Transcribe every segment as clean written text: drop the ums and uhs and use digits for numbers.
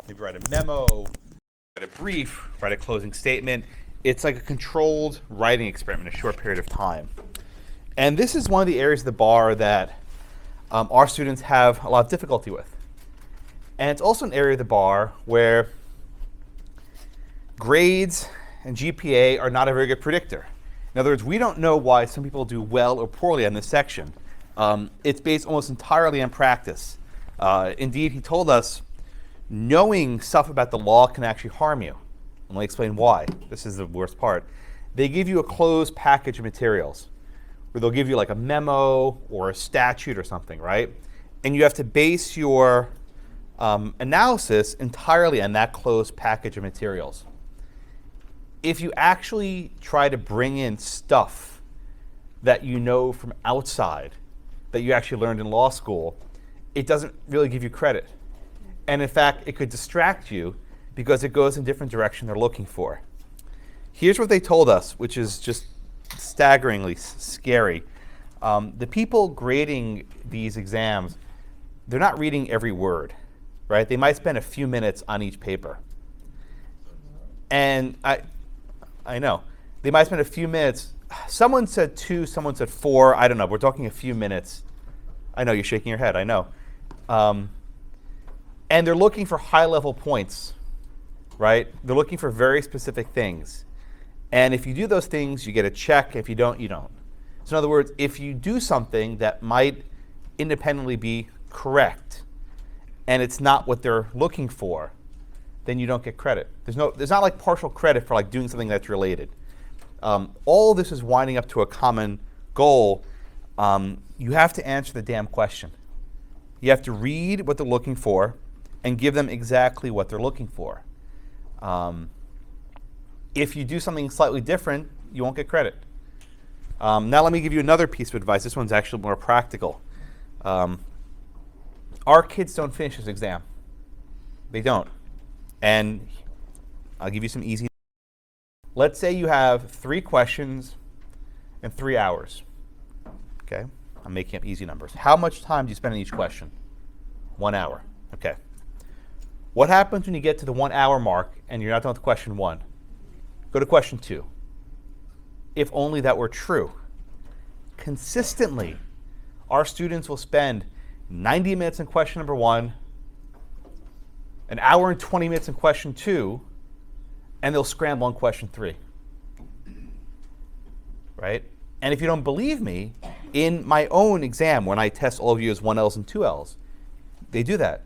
maybe write a memo, write a brief, write a closing statement. It's like a controlled writing experiment in a short period of time. And this is one of the areas of the bar that our students have a lot of difficulty with. And it's also an area of the bar where grades and GPA are not a very good predictor. In other words, we don't know why some people do well or poorly on this section. It's based almost entirely on practice. Indeed, he told us knowing stuff about the law can actually harm you. And let me explain why. This is the worst part. They give you a closed package of materials where they'll give you like a memo or a statute or something, right? And you have to base your analysis entirely on that closed package of materials. If you actually try to bring in stuff that you know from outside, that you actually learned in law school, it doesn't really give you credit. And in fact, it could distract you because it goes in a different direction they're looking for. Here's what they told us, which is just staggeringly scary. The people grading these exams, they're not reading every word, right? They might spend a few minutes on each paper. And I know. They might spend a few minutes. Someone said 2, someone said 4. I don't know. We're talking a few minutes. I know, you're shaking your head. I know. And they're looking for high-level points, right? They're looking for very specific things. And if you do those things, you get a check. If you don't, you don't. So in other words, if you do something that might independently be correct, and it's not what they're looking for, then you don't get credit. There's not like partial credit for like doing something that's related. All of this is winding up to a common goal. You have to answer the damn question. You have to read what they're looking for and give them exactly what they're looking for. If you do something slightly different, you won't get credit. Now let me give you another piece of advice. This one's actually more practical. Our kids don't finish this exam. They don't. And I'll give you some easy. Let's say you have 3 questions in 3 hours. Okay, I'm making up easy numbers. How much time do you spend on each question? 1 hour. Okay. What happens when you get to the 1 hour mark and you're not done with question 1? Go to question 2. If only that were true. Consistently, our students will spend 90 minutes in question number 1, an hour and 20 minutes in question 2, and they'll scramble on question 3. Right? And if you don't believe me, in my own exam, when I test all of you as 1Ls and 2Ls, they do that.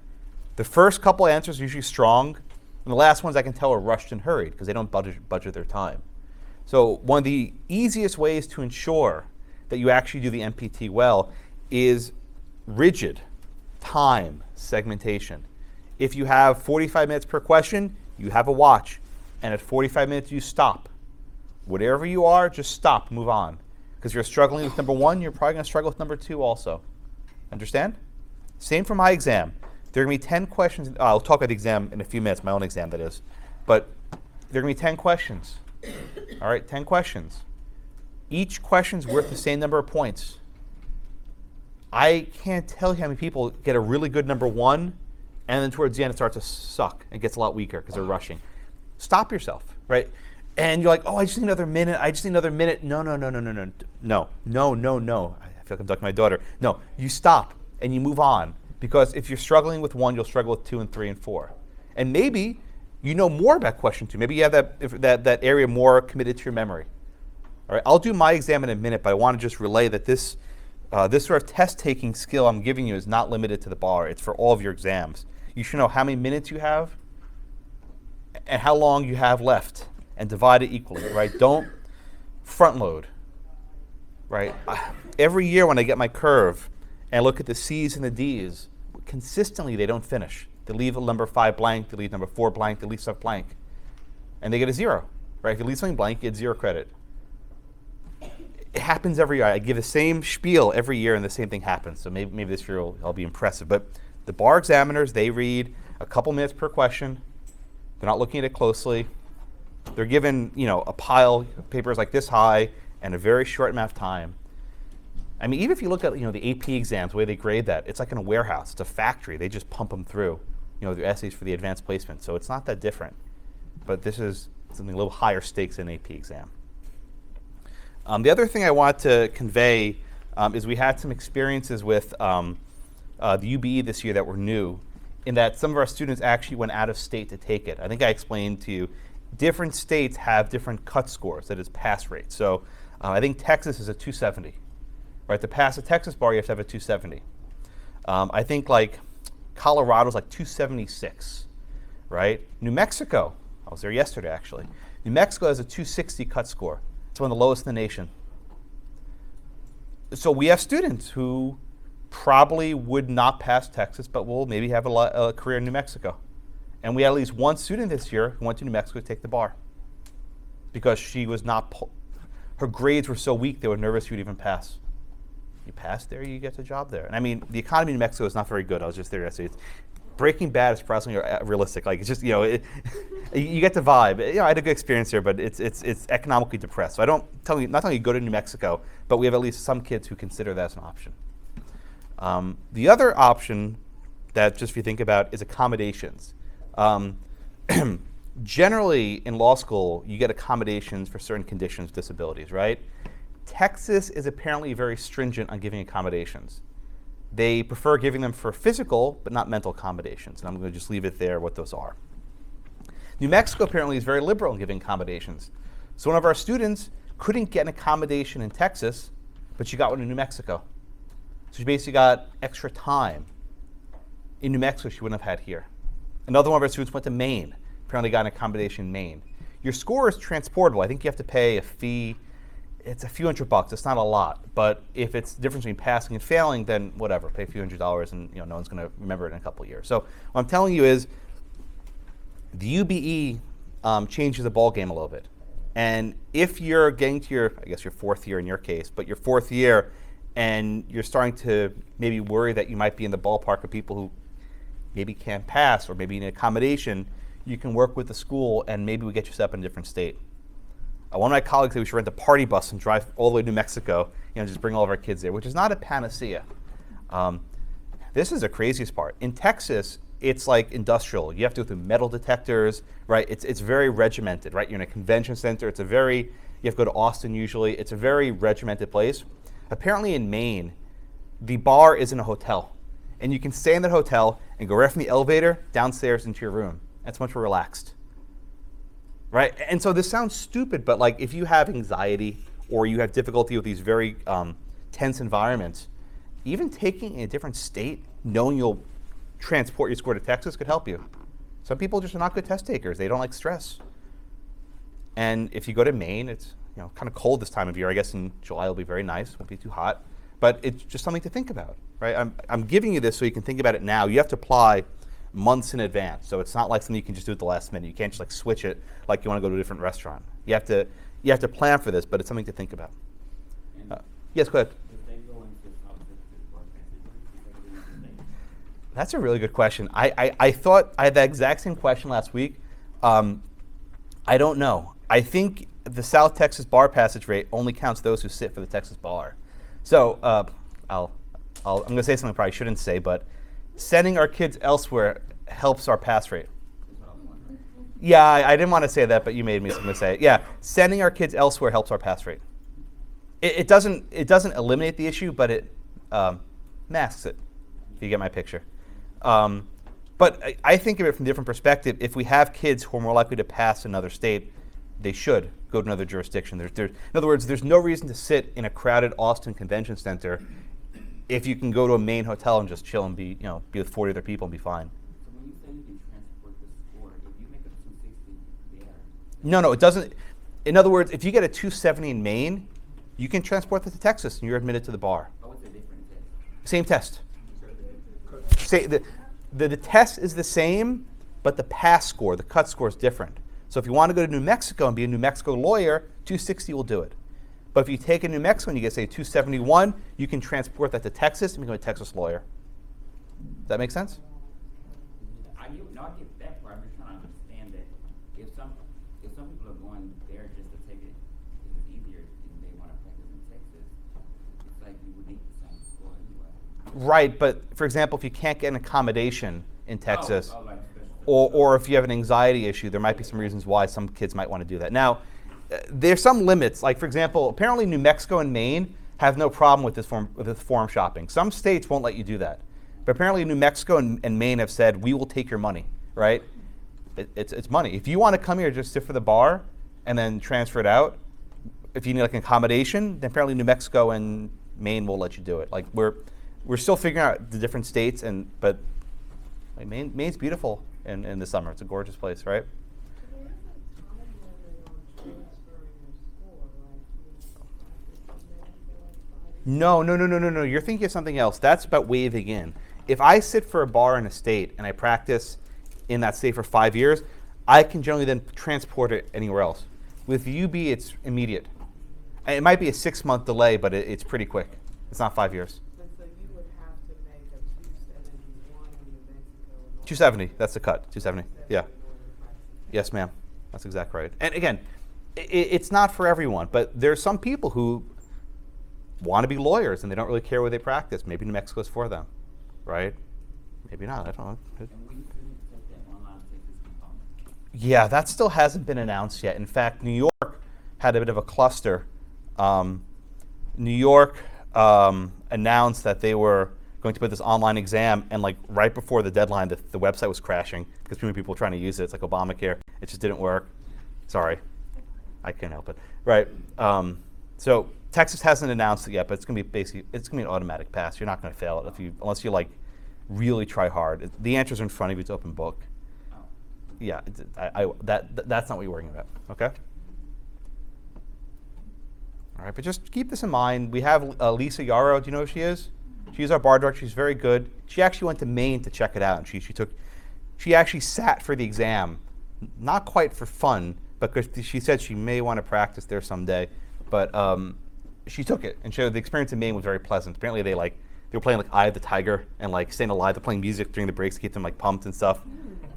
The first couple answers are usually strong, and the last ones I can tell are rushed and hurried because they don't budget their time. So one of the easiest ways to ensure that you actually do the MPT well is rigid time segmentation. If you have 45 minutes per question, you have a watch. And at 45 minutes, you stop. Whatever you are, just stop, move on. Because if you're struggling with number 1, you're probably going to struggle with number 2 also. Understand? Same for my exam. There are going to be 10 questions. I'll talk about the exam in a few minutes, my own exam, that is. But there are going to be 10 questions. All right, 10 questions. Each question's worth the same number of points. I can't tell you how many people get a really good number 1, and then towards the end it starts to suck. It gets a lot weaker because they're rushing. Stop yourself, right? And you're like, oh, I just need another minute. I just need another minute. No. I feel like I'm talking to my daughter. No, you stop and you move on. Because if you're struggling with 1, you'll struggle with 2 and 3 and 4. And maybe you know more about question 2. Maybe you have that area more committed to your memory. All right, I'll do my exam in a minute, but I want to just relay that this sort of test-taking skill I'm giving you is not limited to the bar. It's for all of your exams. You should know how many minutes you have and how long you have left and divide it equally, right? Don't front load, right? Every year when I get my curve and I look at the C's and the D's, consistently they don't finish. They leave number 5 blank, they leave number 4 blank, they leave stuff blank. And they get a 0, right? If you leave something blank, you get 0 credit. It happens every year. I give the same spiel every year and the same thing happens. So maybe this year I'll be impressive. But the bar examiners, they read a couple minutes per question. They're not looking at it closely. They're given, a pile of papers like this high and a very short amount of time. I mean, even if you look at, the AP exams, the way they grade that, it's like in a warehouse. It's a factory. They just pump them through. their essays for the advanced placement. So it's not that different. But this is something a little higher stakes in AP exam. The other thing I want to convey is we had some experiences with the UBE this year that were new, in that some of our students actually went out of state to take it. I think I explained to you, different states have different cut scores, that is pass rate. So I think Texas is a 270. Right, to pass a Texas bar, you have to have a 270. I think like Colorado's like 276, right? New Mexico, I was there yesterday actually. New Mexico has a 260 cut score. It's one of the lowest in the nation. So we have students who probably would not pass Texas, but will maybe have a career in New Mexico. And we had at least one student this year who went to New Mexico to take the bar because she was not, her grades were so weak they were nervous she would even pass. You pass there, you get a job there. And I mean, the economy in New Mexico is not very good. I was just there yesterday. Breaking Bad is surprisingly realistic. Like, it's just, you get the vibe. I had a good experience here, but it's economically depressed. So not telling you go to New Mexico, but we have at least some kids who consider that as an option. The other option that, just if you think about, is accommodations. Generally, in law school, you get accommodations for certain conditions, disabilities, right? Texas is apparently very stringent on giving accommodations. They prefer giving them for physical, but not mental accommodations. And I'm going to just leave it there what those are. New Mexico apparently is very liberal in giving accommodations. So one of our students couldn't get an accommodation in Texas, but she got one in New Mexico. So she basically got extra time in New Mexico she wouldn't have had here. Another one of our students went to Maine, apparently got an accommodation in Maine. Your score is transportable. I think you have to pay a fee. It's a few $100. It's not a lot, but if it's the difference between passing and failing, then whatever, pay a few $100s, and no one's going to remember it in a couple of years. So what I'm telling you is, the UBE changes the ball game a little bit. And if you're getting to your fourth year in your case, but your fourth year, and you're starting to maybe worry that you might be in the ballpark of people who maybe can't pass or maybe need accommodation, you can work with the school and maybe we get you set up in a different state. One of my colleagues said we should rent a party bus and drive all the way to New Mexico, just bring all of our kids there, which is not a panacea. This is the craziest part. In Texas, it's like industrial. You have to go through metal detectors, right? It's very regimented, right? You're in a convention center. You have to go to Austin usually. It's a very regimented place. Apparently in Maine, the bar is in a hotel. And you can stay in that hotel and go right from the elevator downstairs into your room. That's much more relaxed. Right? And so this sounds stupid, but like if you have anxiety or you have difficulty with these very tense environments, even taking in a different state, knowing you'll transport your score to Texas could help you. Some people just are not good test takers. They don't like stress. And if you go to Maine, it's kind of cold this time of year. I guess in July it'll be very nice. Won't be too hot. But it's just something to think about, right? I'm giving you this so you can think about it now. You have to apply months in advance. So it's not like something you can just do at the last minute. You can't just like switch it like you want to go to a different restaurant. You have to plan for this, but it's something to think about. Yes, go ahead. That's a really good question. I thought I had that exact same question last week. I don't know. I think the South Texas bar passage rate only counts those who sit for the Texas bar. So I'm going to say something I probably shouldn't say, but sending our kids elsewhere helps our pass rate. Yeah, I didn't want to say that, but you made me something to say it. Yeah, sending our kids elsewhere helps our pass rate. It doesn't eliminate the issue, but it masks it, if you get my picture. But I think of it from a different perspective. If we have kids who are more likely to pass another state, they should go to another jurisdiction. In other words, there's no reason to sit in a crowded Austin Convention Center if you can go to a Maine hotel and just chill and be with 40 other people and be fine. So when you say you can transport the score, if you make a 260 there. No, it doesn't. In other words, if you get a 270 in Maine, you can transport that to Texas and you're admitted to the bar. Oh, it's a different test. Same test. The test is the same, but the pass score, the cut score is different. So if you want to go to New Mexico and be a New Mexico lawyer, 260 will do it. But if you take a New Mexico and you get, say, 271, you can transport that to Texas and become a Texas lawyer. Does that make sense? I get that part. I'm just trying to understand that if some people are going there just to take it, because it's easier and they want to practice in Texas, it's like you would need the same score anyway. Right, but for example, if you can't get an accommodation, in Texas. Like special. Or if you have an anxiety issue, there might be some reasons why some kids might want to do that. Now, there's some limits. Like, for example, apparently New Mexico and Maine have no problem with this forum shopping. Some states won't let you do that. But apparently New Mexico and Maine have said, we will take your money, right? It's money. If you want to come here just sit for the bar and then transfer it out, if you need like an accommodation, then apparently New Mexico and Maine will let you do it. Like, we're still figuring out the different states, but like, Maine's beautiful in the summer. It's a gorgeous place, right? No. You're thinking of something else. That's about waiving in. If I sit for a bar in a state and I practice in that state for 5 years, I can generally then transport it anywhere else. With UB, it's immediate. And it might be a 6-month delay, but it's pretty quick. It's not 5 years. And so you would have to make a 271 in New Mexico. 270. That's the cut. 270. Yeah. Yes, ma'am. That's exactly right. And again, it's not for everyone, but there's some people who want to be lawyers and they don't really care where they practice. Maybe New Mexico's for them, right? Maybe not. I don't know. And we need to take that online Texas component. Yeah, that still hasn't been announced yet. In fact, New York had a bit of a cluster. New York announced that they were going to put this online exam, and like right before the deadline, the website was crashing because too many people were trying to use it. It's like Obamacare. It just didn't work. Sorry, I can't help it. Right. So Texas hasn't announced it yet, but it's going to be an automatic pass. You're not going to fail it unless you like really try hard. The answers are in front of you. It's open book. Oh. Yeah, that's not what you're worrying about. Okay. All right, but just keep this in mind. We have Lisa Yarrow. Do you know who she is? She's our bar director. She's very good. She actually went to Maine to check it out, and she actually sat for the exam, not quite for fun, but because she said she may want to practice there someday. But she took it, and the experience in Maine was very pleasant. Apparently, they were playing like Eye of the Tiger and like Staying Alive. They're playing music during the breaks to keep them like pumped and stuff.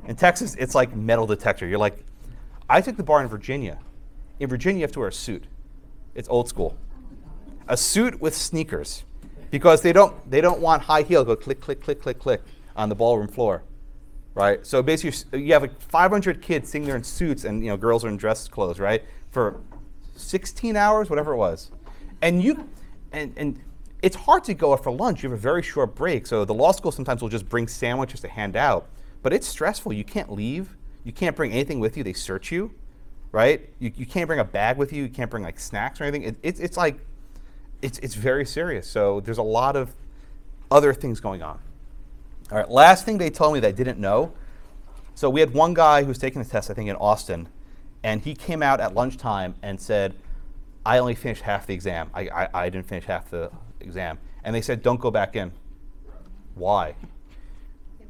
In Texas, it's like metal detector. You're like, I took the bar in Virginia. In Virginia, you have to wear a suit. It's old school. A suit with sneakers, because they don't want high heel go click click click click click on the ballroom floor, right? So basically, you have like 500 kids sitting there in suits, and girls are in dress clothes, right, for 16 hours, whatever it was, and it's hard to go out for lunch. You have a very short break, so the law school sometimes will just bring sandwiches to hand out, but it's stressful. You can't leave. You can't bring anything with you. They search you. Right? You can't bring a bag with you. You can't bring like snacks or anything. It's very serious. So there's a lot of other things going on. All right. Last thing they told me that I didn't know. So we had one guy who was taking the test, I think in Austin, and he came out at lunchtime and said, "I only finished half the exam. I didn't finish half the exam." And they said, "Don't go back in." Why?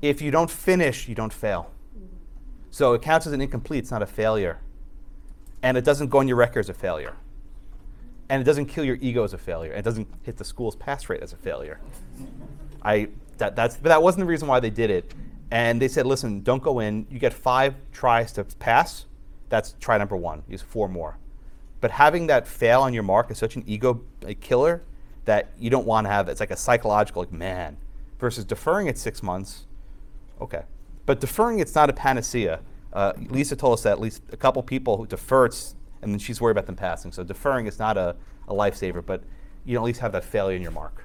If you don't finish, you don't fail. So it counts as an incomplete. It's not a failure. And it doesn't go on your record as a failure. And it doesn't kill your ego as a failure. And it doesn't hit the school's pass rate as a failure. But that wasn't the reason why they did it. And they said, listen, don't go in. You get 5 tries to pass. That's try number 1. Use 4 more. But having that fail on your mark is such an ego killer that you don't want to have. It's like a psychological, like, man. Versus deferring it 6 months, okay. But deferring it's not a panacea. Lisa told us that at least a couple people who defer, and then she's worried about them passing. So deferring is not a lifesaver, but you at least have that failure in your mark.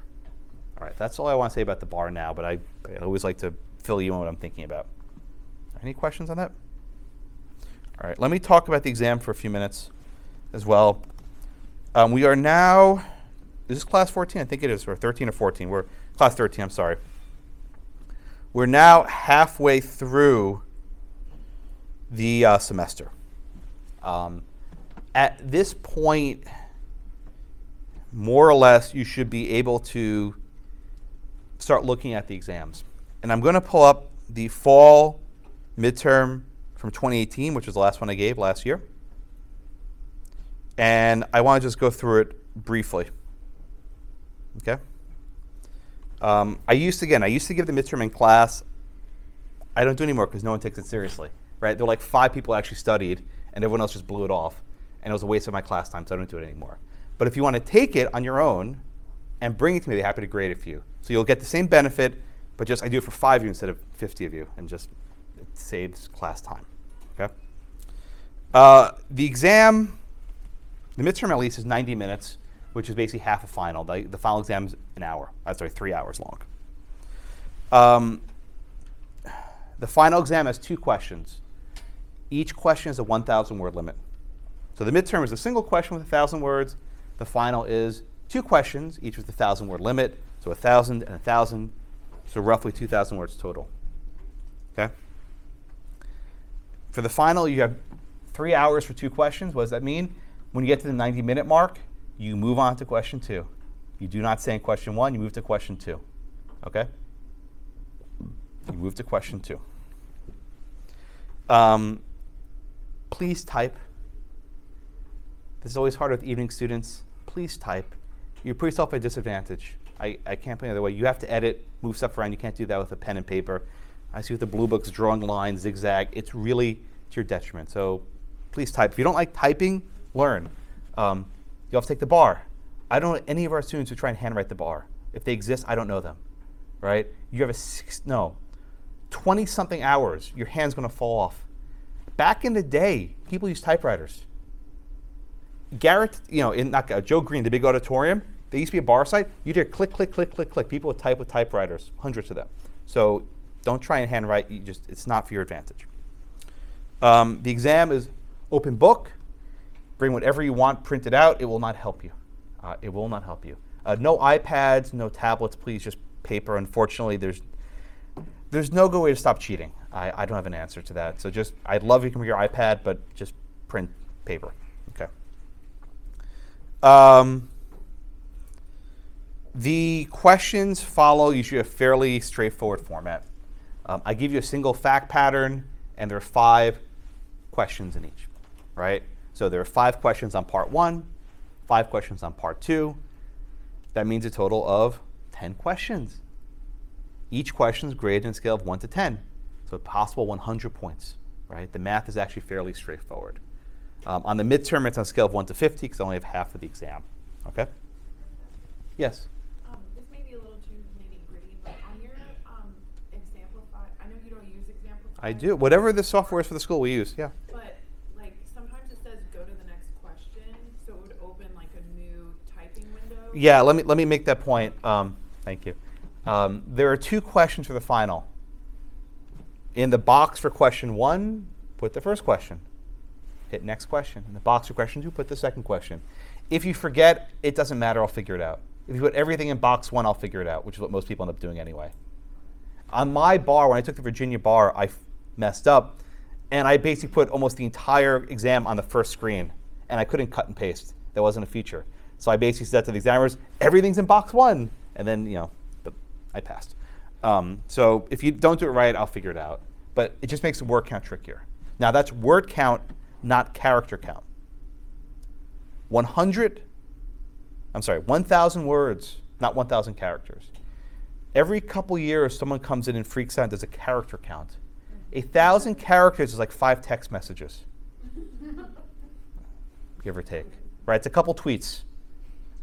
All right, that's all I want to say about the bar now, but I always like to fill you in what I'm thinking about. Any questions on that? All right, let me talk about the exam for a few minutes as well. We are now, is this class 14? I think it is, or 13 or 14. We're class 13, I'm sorry. We're now halfway through the semester. At this point, more or less, you should be able to start looking at the exams. And I'm going to pull up the fall midterm from 2018, which was the last one I gave last year. And I want to just go through it briefly. Okay? I used to give the midterm in class. I don't do it anymore because no one takes it seriously. Right? There were like 5 people actually studied, and everyone else just blew it off. And it was a waste of my class time, so I don't do it anymore. But if you want to take it on your own and bring it to me, they're happy to grade it for you. So you'll get the same benefit, But just I do it for 5 of you instead of 50 of you, and just it saves class time. Okay. The exam, the midterm at least is 90 minutes, which is basically half a final. The final exam is an hour. 3 hours long. The final exam has 2 questions. Each question is a 1,000 word limit. So the midterm is a single question with 1,000 words. The final is 2 questions, each with a 1,000 word limit. So 1,000 and 1,000, so roughly 2,000 words total. Okay. For the final, you have 3 hours for 2 questions. What does that mean? When you get to the 90-minute mark, you move on to question 2. You do not say in question 1, you move to question 2. Okay? You move to question 2. Please type. This is always hard with evening students. Please type. You put yourself at a disadvantage. I can't put it another way. You have to edit, move stuff around. You can't do that with a pen and paper. I see with the blue books, drawing lines, zigzag. It's really to your detriment. So please type. If you don't like typing, learn. You'll have to take the bar. I don't know any of our students who try and handwrite the bar. If they exist, I don't know them. Right? You have 20-something hours. Your hand's going to fall off. Back in the day, people used typewriters. Garrett, Joe Green, the big auditorium, there used to be a bar site. You'd hear click, click, click, click, click. People would type with typewriters, hundreds of them. So don't try and handwrite. It's not for your advantage. The exam is open book. Bring whatever you want printed out. It will not help you. It will not help you. No iPads, no tablets, please, just paper. Unfortunately, there's no good way to stop cheating. I don't have an answer to that. So I'd love you can bring your iPad, but just print paper. Okay. The questions follow usually a fairly straightforward format. I give you a single fact pattern, and there are 5 questions in each, right? So there are 5 questions on part 1, 5 questions on part 2. That means a total of 10 questions. Each question is graded on a scale of 1 to 10, so a possible 100 points, right? The math is actually fairly straightforward. On the midterm, it's on a scale of 1 to 50 because I only have half of the exam, okay? Yes? This may be a little too nitty-gritty, but on your Exemplify, I know you don't use Exemplify. I do. Whatever the software is for the school, we use, yeah. But sometimes it says go to the next question, so it would open a new typing window. Yeah, let me make that point. Thank you. There are 2 questions for the final. In the box for question 1, put the first question. Hit next question. In the box for question 2, put the second question. If you forget, it doesn't matter. I'll figure it out. If you put everything in box 1, I'll figure it out, which is what most people end up doing anyway. On my bar, when I took the Virginia bar, I messed up, and I basically put almost the entire exam on the first screen, and I couldn't cut and paste. That wasn't a feature. So I basically said to the examiners, everything's in box 1, and then, but I passed. So if you don't do it right, I'll figure it out. But it just makes the word count trickier. Now that's word count, not character count. 1,000 words, not 1,000 characters. Every couple years, someone comes in and freaks out and does a character count. 1,000 characters is like 5 text messages, give or take. Right? It's a couple tweets.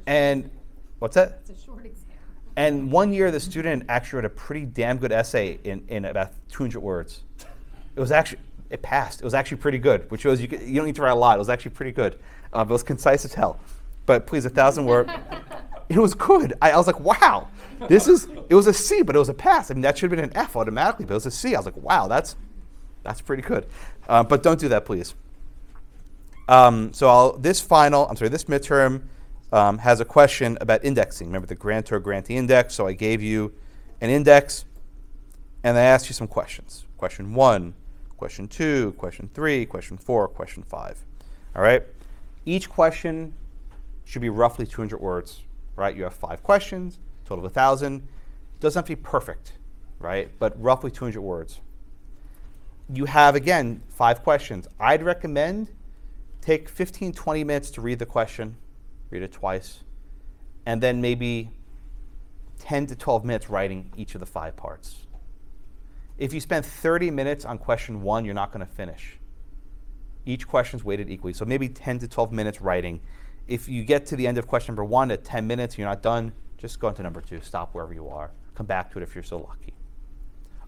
And what's that? It's a short exam. And one year, the student actually wrote a pretty damn good essay in about 200 words. It passed. It was actually pretty good, which shows you don't need to write a lot. It was actually pretty good. It was concise as hell. But please, 1,000 word. It was good. I was like, wow. It was a C, but it was a pass. I mean, that should have been an F automatically, but it was a C. I was like, wow, that's pretty good. But don't do that, please. This midterm has a question about indexing. Remember the grantor-grantee index. So I gave you an index, and I asked you some questions. Question 1, question 2, question 3, question 4, question 5. All right? Each question should be roughly 200 words, right? You have 5 questions, total of 1,000. Doesn't have to be perfect, right? But roughly 200 words. You have, again, 5 questions. I'd recommend take 15, 20 minutes to read the question, read it twice, and then maybe 10 to 12 minutes writing each of the 5 parts. If you spend 30 minutes on question 1, you're not going to finish. Each question is weighted equally, so maybe 10 to 12 minutes writing. If you get to the end of question number 1 at 10 minutes, you're not done, just go on to number 2. Stop wherever you are. Come back to it if you're so lucky.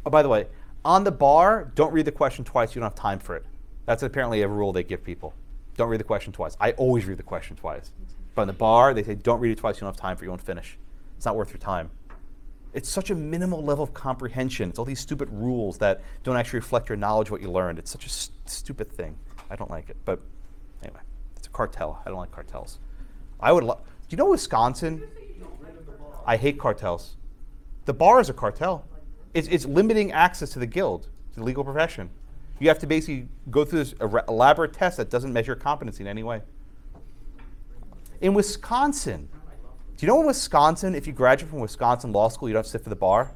Oh, by the way, on the bar, don't read the question twice. You don't have time for it. That's apparently a rule they give people. Don't read the question twice. I always read the question twice. But on the bar, they say don't read it twice. You don't have time for it. You won't finish. It's not worth your time. It's such a minimal level of comprehension. It's all these stupid rules that don't actually reflect your knowledge of what you learned. It's such a stupid thing. I don't like it. But anyway, it's a cartel. I don't like cartels. I would love. Do you know Wisconsin? I hate cartels. The bar is a cartel. It's limiting access to the guild, to the legal profession. You have to basically go through this elaborate test that doesn't measure competency in any way. In Wisconsin, do you know in Wisconsin, if you graduate from Wisconsin Law School, you don't have to sit for the bar?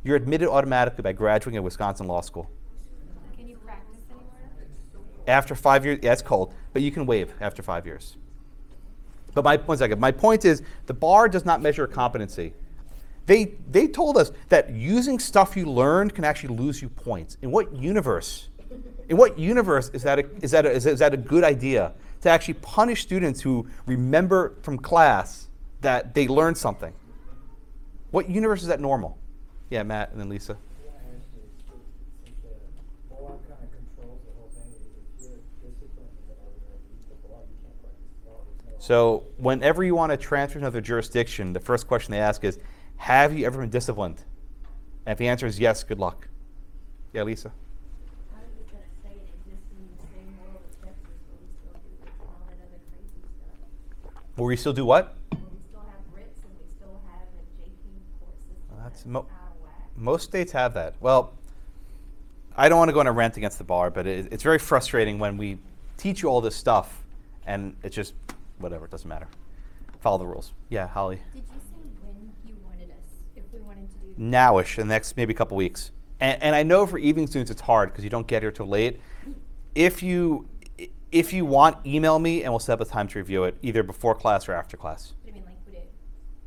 You're admitted automatically by graduating at Wisconsin Law School. Can you practice anywhere? After 5 years, yeah, it's cold, but you can waive after 5 years. But my point is, the bar does not measure competency. They told us that using stuff you learned can actually lose you points. In what universe? In what universe is that a good idea to actually punish students who remember from class that they learned something? What universe is that normal? Yeah, Matt, and then Lisa. Yeah, actually, since the law kind of controls the whole thing, if you're disciplined or use the law, you can't practice law. There's no So whenever you want to transfer to another jurisdiction, the first question they ask is, have you ever been disciplined? And if the answer is yes, good luck. Yeah, Lisa. I was just gonna say it exists in the same world as Texas, where we still do all that other crazy stuff. Will we still do what? Where we still have writs and we still have a JP court system That's that's out of whack. Most states have that. Well, I don't want to go on a rant against the bar, but it's very frustrating when we teach you all this stuff and it's just whatever, it doesn't matter. Follow the rules. Yeah, Holly. Did you say when you wanted us, if we wanted to do Nowish in the next maybe couple weeks. And I know for evening students it's hard because you don't get here till late. If you want, email me and we'll set up a time to review it, either before class or after class. But I mean, like,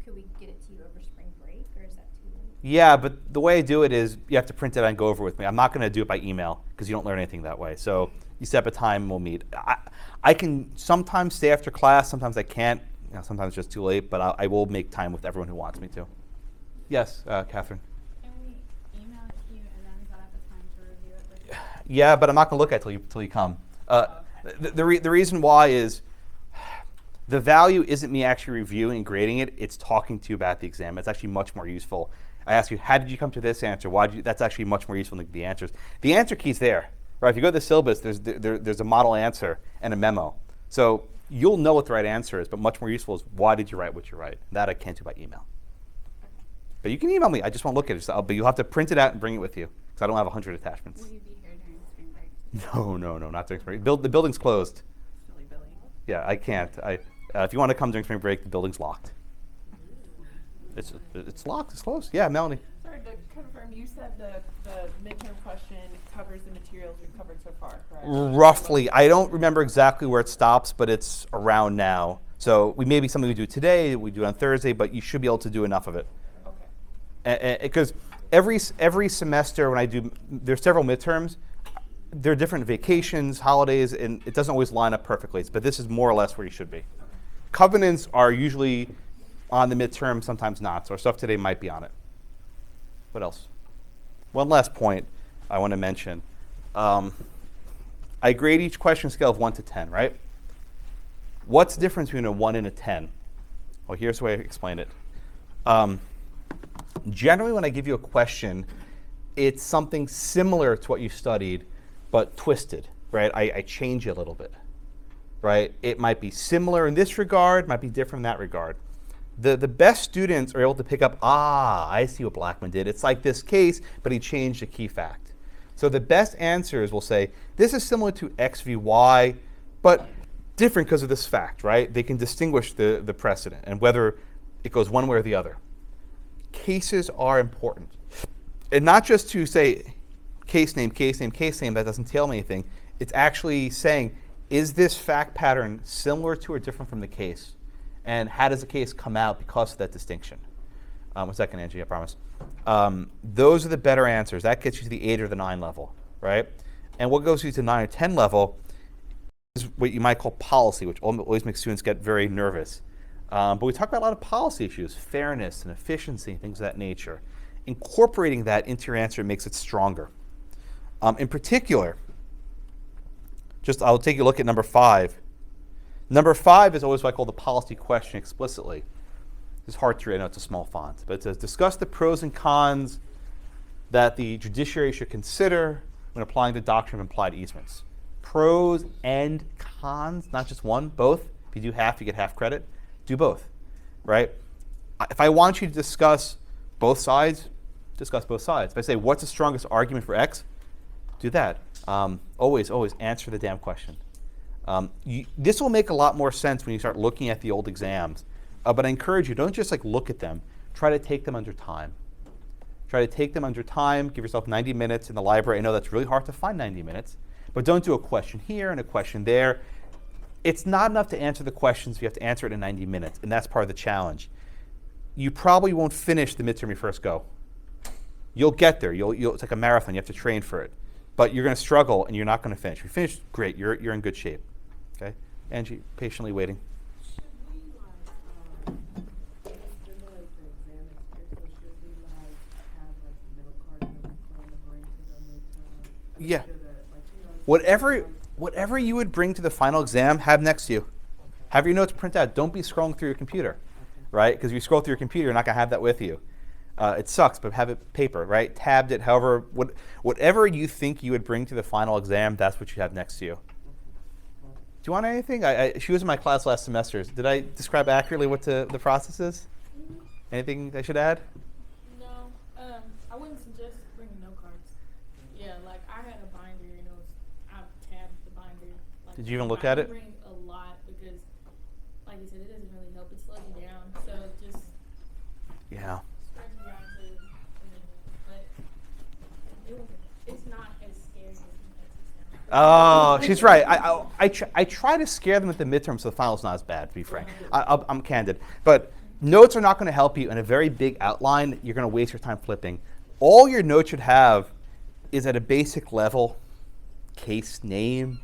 could we get it to you over spring break, or is that too late? Yeah, but the way I do it is you have to print it out and go over with me. I'm not going to do it by email because you don't learn anything that way. So you set up a time and we'll meet. I can sometimes stay after class, sometimes I can't. Sometimes it's just too late, but I will make time with everyone who wants me to. Yes, Catherine. Can we email it to you and then set up a time to review it with you? Yeah, but I'm not going to look at it till you come. The reason why is the value isn't me actually reviewing and grading it. It's talking to you about the exam. It's actually much more useful. I ask you, how did you come to this answer? Why did you? That's actually much more useful than the answers. The answer key's there, right? If you go to the syllabus, there's a model answer and a memo. So you'll know what the right answer is, but much more useful is why did you write what you write? That I can't do by email. But you can email me. I just won't look at it. But you'll have to print it out and bring it with you because I don't have 100 attachments. Will you be here during spring break? No, not during spring break. The building's closed. Silly Billy. Yeah, I can't. If you want to come during spring break, the building's locked. It's locked. It's closed. Yeah, Melanie. Sorry, to confirm, you said the midterm question covers the materials we've covered so far, correct? Roughly. I don't remember exactly where it stops, but it's around now. So we maybe something we do today, we do on Thursday, but you should be able to do enough of it. Okay. Because every semester when I do, there's several midterms. There are different vacations, holidays, and it doesn't always line up perfectly. But this is more or less where you should be. Covenants are usually on the midterm, sometimes not. So our stuff today might be on it. What else? One last point I want to mention. I grade each question scale of 1 to 10, right? What's the difference between a 1 and a 10? Well, here's the way I explain it. Generally, when I give you a question, it's something similar to what you studied, but twisted, right? I change it a little bit, right? It might be similar in this regard, might be different in that regard. The best students are able to pick up, I see what Blackman did. It's like this case, but he changed a key fact. So the best answers will say, this is similar to X v Y, but different because of this fact, right? They can distinguish the precedent and whether it goes one way or the other. Cases are important. And not just to say case name, that doesn't tell me anything. It's actually saying, is this fact pattern similar to or different from the case? And how does the case come out because of that distinction? 1 second, Angie, I promise. Those are the better answers. That gets you to the 8 or the 9 level, right? And what goes you to 9 or 10 level is what you might call policy, which always makes students get very nervous. But we talk about a lot of policy issues, fairness and efficiency, things of that nature. incorporating that into your answer makes it stronger. In particular, I'll take a look at number 5. Number 5 is always what I call the policy question explicitly. It's hard to read, I know it's a small font, but it says, discuss the pros and cons that the judiciary should consider when applying the doctrine of implied easements. Pros and cons, not just one, both. If you do half, you get half credit. Do both, right? If I want you to discuss both sides, discuss both sides. If I say, what's the strongest argument for X? Do that. Always answer the damn question. This will make a lot more sense when you start looking at the old exams. But I encourage you, don't just look at them. Try to take them under time. Try to take them under time. Give yourself 90 minutes in the library. I know that's really hard to find 90 minutes. But don't do a question here and a question there. It's not enough to answer the questions if you have to answer it in 90 minutes. And that's part of the challenge. You probably won't finish the midterm you first go. You'll get there. It's like a marathon. You have to train for it. But you're going to struggle, and you're not going to finish. If you finish, great. You're in good shape. Okay? Angie, patiently waiting. Should we the exam is here, so should we have the middle card and the to bring to the midterm? Yeah. Whatever you would bring to the final exam, have next to you. Have your notes print out. Don't be scrolling through your computer, right? Because if you scroll through your computer, you're not going to have that with you. It sucks, but have it paper, right? Tabbed it, however, whatever you think you would bring to the final exam, that's what you have next to you. Do you want anything? She was in my class last semester. Did I describe accurately what the process is? Anything I should add? No, I wouldn't suggest bringing note cards. Yeah, I had a binder, I tabbed the binder. Did you even look at it? I bring a lot because, like you said, it doesn't really help. It slows you down. So just Yeah. stretch you out to, but it's not as scary as it makes it sound. Oh, she's right. I try to scare them at the midterm so the final's not as bad, to be frank. I'm candid. But notes are not going to help you. In a very big outline, you're going to waste your time flipping. All your notes should have is at a basic level, case name,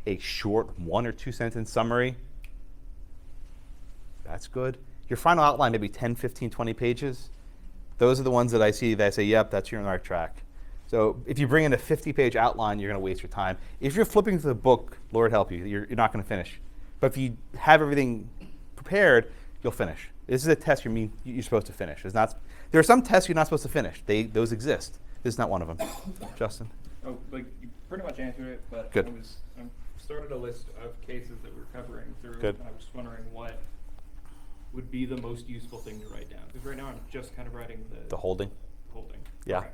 a short 1 or 2 sentence summary. That's good. Your final outline maybe 10, 15, 20 pages. Those are the ones that I see that I say, yep, you're on the right track. So if you bring in a 50-page outline, you're going to waste your time. If you're flipping through the book, Lord help you, you're not going to finish. But if you have everything prepared, you'll finish. This is a test you're supposed to finish. There are some tests you're not supposed to finish. Those exist. This is not one of them. Justin? Oh, you pretty much answered it, but Good. I started a list of cases that we're covering through, Good. and I was just wondering what would be the most useful thing to write down. Because right now I'm just kind of writing The holding? holding. Yeah. Okay.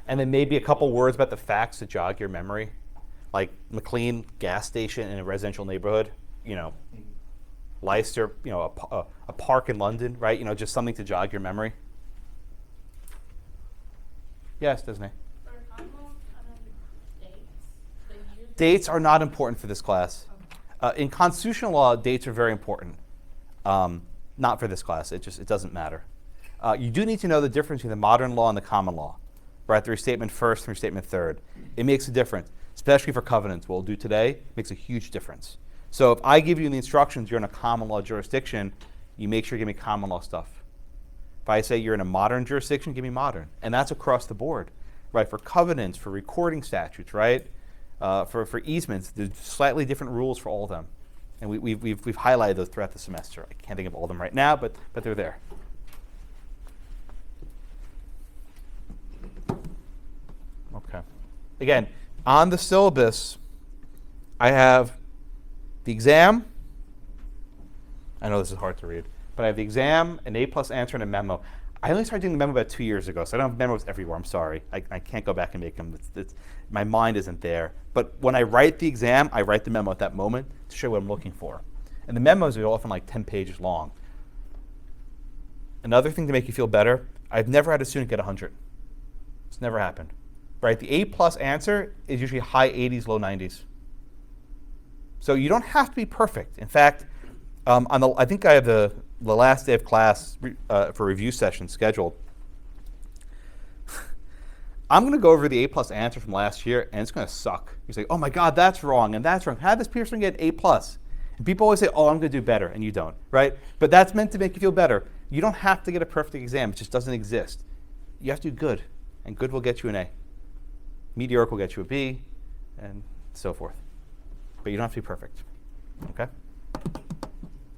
And then maybe a couple words about the facts to jog your memory. Like McLean gas station in a residential neighborhood, Leicester, a park in London, right? Just something to jog your memory. Yes, Disney. For combo, I don't know the years. Dates are not important for this class. In constitutional law, dates are very important. Not for this class. It doesn't matter. You do need to know the difference between the modern law and the common law. Right, the restatement first and restatement third. It makes a difference, especially for covenants. What we'll do today makes a huge difference. So if I give you the instructions, you're in a common law jurisdiction, you make sure you give me common law stuff. If I say you're in a modern jurisdiction, give me modern. And that's across the board, right? For covenants, for recording statutes, right? For easements, there's slightly different rules for all of them. And we've highlighted those throughout the semester. I can't think of all of them right now, but they're there. Okay. Again, on the syllabus, I have the exam. I know this is hard to read, but I have the exam, an A+ answer, and a memo. I only started doing the memo about 2 years ago, so I don't have memos everywhere. I'm sorry. I can't go back and make them. My mind isn't there. But when I write the exam, I write the memo at that moment to show what I'm looking for. And the memos are often 10 pages long. Another thing to make you feel better, I've never had a student get 100. It's never happened. Right? The A+ answer is usually high 80s, low 90s. So you don't have to be perfect. In fact, I think I have the last day of class for review session scheduled. I'm going to go over the A+ answer from last year, and it's going to suck. You say, oh my God, that's wrong, and that's wrong. How did this person get A+? And people always say, oh, I'm going to do better, and you don't, right? But that's meant to make you feel better. You don't have to get a perfect exam. It just doesn't exist. you have to do good, and good will get you an A. Mediocre will get you a B, and so forth. But you don't have to be perfect, okay?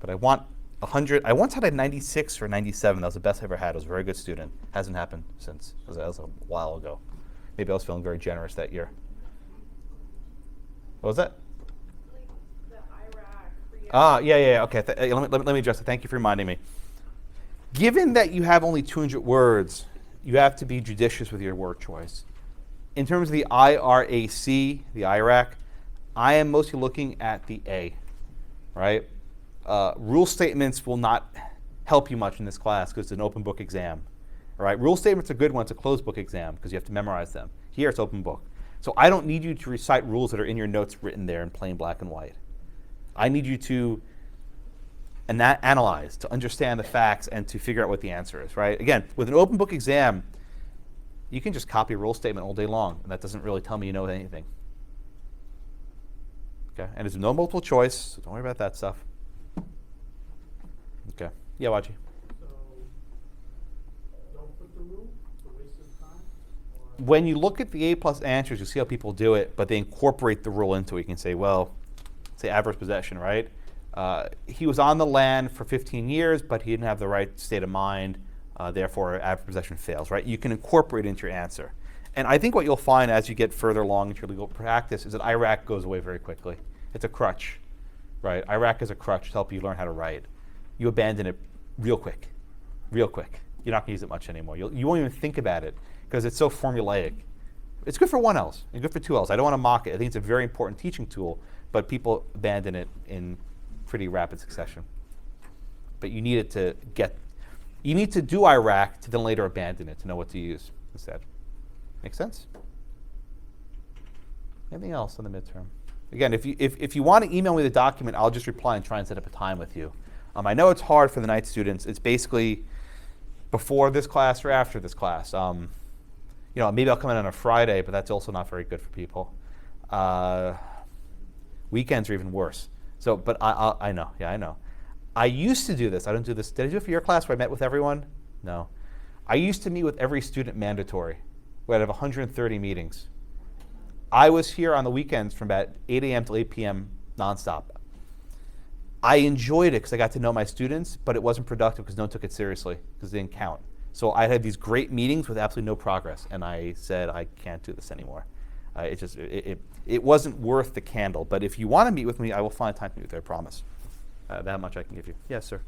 But I want 100. I once had a 96 or 97. That was the best I ever had. I was a very good student. Hasn't happened since. That was a while ago. Maybe I was feeling very generous that year. What was that? Like the IRAC. Yeah. Okay. Let me address it. Thank you for reminding me. Given that you have only 200 words, you have to be judicious with your word choice. In terms of the IRAC, the IRAC, I am mostly looking at the A, right? Rule statements will not help you much in this class because it's an open book exam, all right? Rule statements are good when it's a closed book exam because you have to memorize them. Here it's open book. So I don't need you to recite rules that are in your notes written there in plain black and white. I need you to analyze, to understand the facts, and to figure out what the answer is, right? Again, with an open book exam, you can just copy a rule statement all day long, and that doesn't really tell me you know anything. Okay, and there's no multiple choice, so don't worry about that stuff. Okay, yeah, Wachi. So, don't put the rule, it's a waste of time? Or When you look at the A+ answers, you see how people do it, but they incorporate the rule into it. You can say, well, say adverse possession, right? He was on the land for 15 years, but he didn't have the right state of mind. Therefore, adverse possession fails, right? You can incorporate it into your answer. And I think what you'll find as you get further along into your legal practice is that IRAC goes away very quickly. It's a crutch, right? IRAC is a crutch to help you learn how to write. You abandon it real quick, real quick. You're not going to use it much anymore. You won't even think about it because it's so formulaic. It's good for 1Ls and good for 2Ls. I don't want to mock it. I think it's a very important teaching tool, but people abandon it in pretty rapid succession. But you need it to you need to do IRAC to then later abandon it to know what to use instead. Make sense? Anything else on the midterm? Again, if you want to email me the document, I'll just reply and try and set up a time with you. I know it's hard for the night students. It's basically before this class or after this class. Maybe I'll come in on a Friday, but that's also not very good for people. Weekends are even worse. So, but I know. Yeah, I know. I used to do this. I don't do this. Did I do it for your class where I met with everyone? No. I used to meet with every student mandatory. We'd have 130 meetings. I was here on the weekends from about 8 a.m. till 8 p.m. nonstop. I enjoyed it because I got to know my students, but it wasn't productive because no one took it seriously because it didn't count. So I had these great meetings with absolutely no progress, and I said, I can't do this anymore. It wasn't worth the candle. But if you want to meet with me, I will find time to meet with you, I promise. That much I can give you. Yes, sir.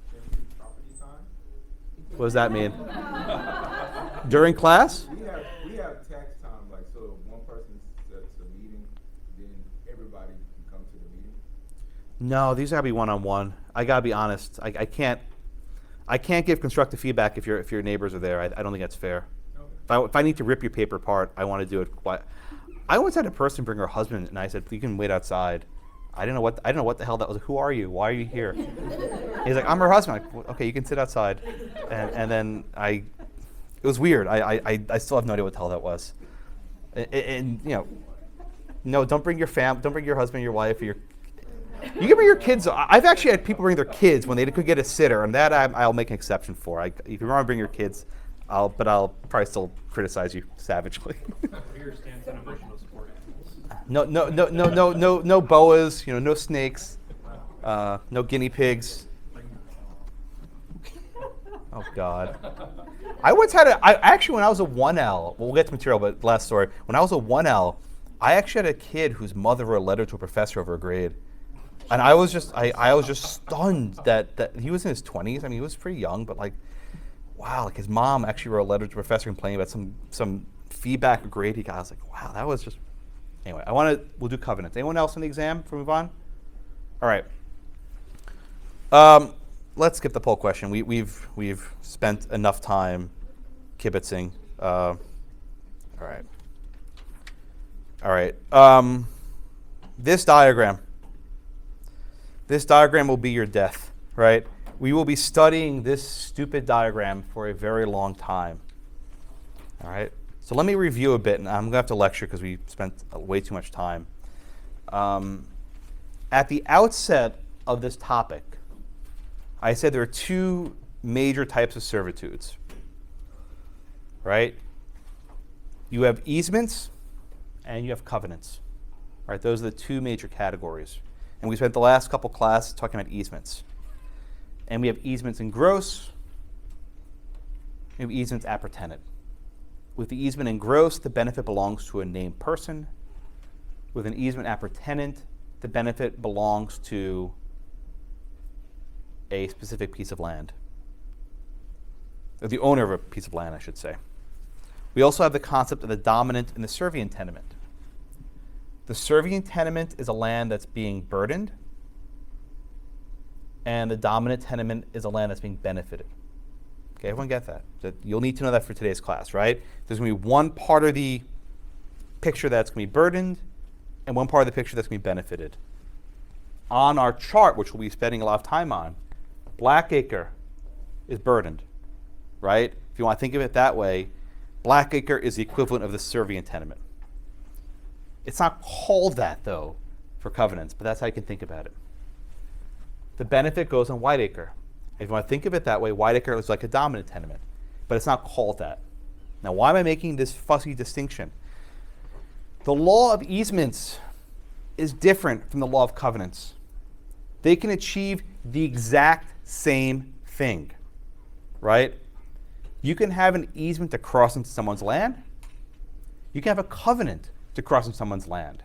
What does that mean? During class? We have tax time, like, so if one person sets a meeting, then everybody can come to the meeting. No, these gotta be one-on-one. I gotta be honest. I can't give constructive feedback if your neighbors are there. I don't think that's fair. Okay. If I need to rip your paper apart, I want to do it quiet. I once had a person bring her husband, and I said, "You can wait outside." I didn't know what the hell that was. Who are you? Why are you here? He's like, "I'm her husband." I'm like, well, okay, you can sit outside. And then it was weird. I still have no idea what the hell that was. And no, don't bring your don't bring your husband, your wife, or you can bring your kids. I've actually had people bring their kids when they could get a sitter, and that I'll make an exception for. If you want to bring your kids, I'll probably still criticize you savagely. Your stance on emotional support animals. No boas, no snakes, no guinea pigs. Oh God. I once had actually when I was a 1L, we'll get to material, but last story. When I was a 1L, I actually had a kid whose mother wrote a letter to a professor over a grade. And I was just stunned that he was in his 20s. I mean, he was pretty young, but wow, his mom actually wrote a letter to a professor complaining about some feedback or grade he got. I was like, wow, that was just. Anyway, we'll do covenants. Anyone else in the exam before we move on? All right. Let's skip the poll question. We've spent enough time kibitzing. All right. This diagram will be your death, right? We will be studying this stupid diagram for a very long time. All right. So let me review a bit, and I'm going to have to lecture because we spent way too much time. At the outset of this topic, I said there are two major types of servitudes. right? You have easements and you have covenants, right? Those are the two major categories. And we spent the last couple classes talking about easements. And we have easements in gross, we have easements appertenant. With the easement in gross, the benefit belongs to a named person. With an easement appertenant, the benefit belongs to a specific piece of land. Or the owner of a piece of land, I should say. We also have the concept of the dominant and the servient tenement. The servient tenement is a land that's being burdened, and the dominant tenement is a land that's being benefited. Okay, everyone get that? You'll need to know that for today's class, right? There's going to be one part of the picture that's going to be burdened, and one part of the picture that's going to be benefited. On our chart, which we'll be spending a lot of time on, Blackacre is burdened, right? If you want to think of it that way, Blackacre is the equivalent of the servient tenement. It's not called that, though, for covenants, but that's how you can think about it. The benefit goes on Whiteacre. If you want to think of it that way, Whiteacre is like a dominant tenement, but it's not called that. Now, why am I making this fussy distinction? The law of easements is different from the law of covenants. They can achieve the exact same thing, right? You can have an easement to cross into someone's land. You can have a covenant to cross into someone's land.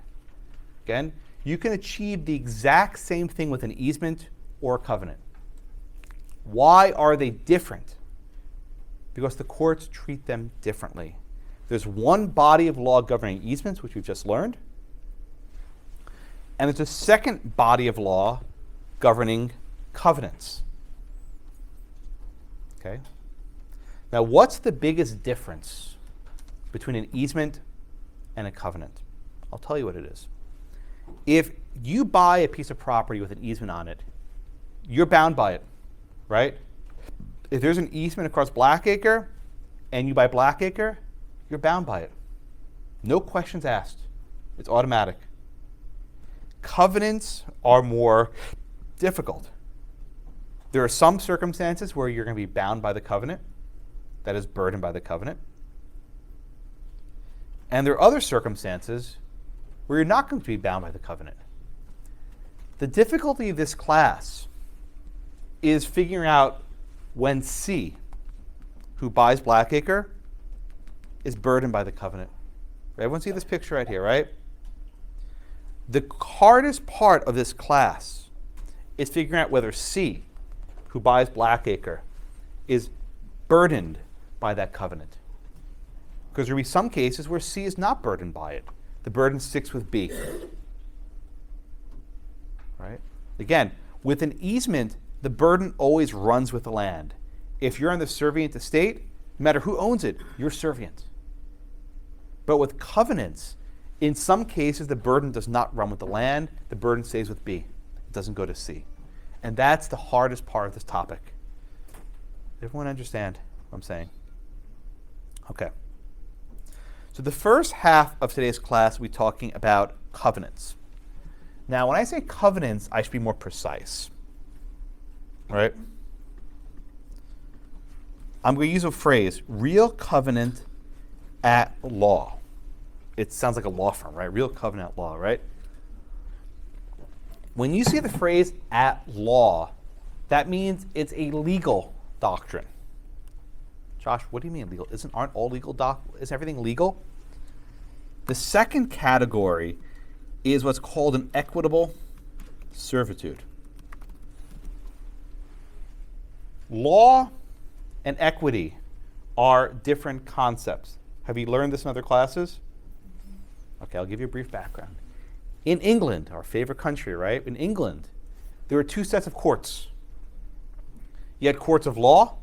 Again, you can achieve the exact same thing with an easement or a covenant. Why are they different? Because the courts treat them differently. There's one body of law governing easements, which we've just learned, and there's a second body of law governing covenants. Okay? Now, what's the biggest difference between an easement and a covenant? I'll tell you what it is. If you buy a piece of property with an easement on it, you're bound by it, right? If there's an easement across Blackacre and you buy Blackacre, you're bound by it. No questions asked. It's automatic. Covenants are more difficult. There are some circumstances where you're going to be bound by the covenant, that is burdened by the covenant. And there are other circumstances where you're not going to be bound by the covenant. The difficulty of this class is figuring out when C, who buys Blackacre, is burdened by the covenant. Everyone see this picture right here, right? The hardest part of this class is figuring out whether C, who buys Blackacre, is burdened by that covenant. Because there will be some cases where C is not burdened by it. The burden sticks with B. Right? Again, with an easement, the burden always runs with the land. If you're on the servient estate, no matter who owns it, you're servient. But with covenants, in some cases, the burden does not run with the land. The burden stays with B. It doesn't go to C. And that's the hardest part of this topic. Everyone understand what I'm saying? Okay. So the first half of today's class, we'll be talking about covenants. Now, when I say covenants, I should be more precise. Right? I'm going to use a phrase, real covenant at law. It sounds like a law firm, right? Real covenant at law, right? When you see the phrase at law, that means it's a legal doctrine. Josh, what do you mean legal? Isn't everything legal? The second category is what's called an equitable servitude. Law and equity are different concepts. Have you learned this in other classes? Okay, I'll give you a brief background. In England, our favorite country, right? In England, there were two sets of courts. You had courts of law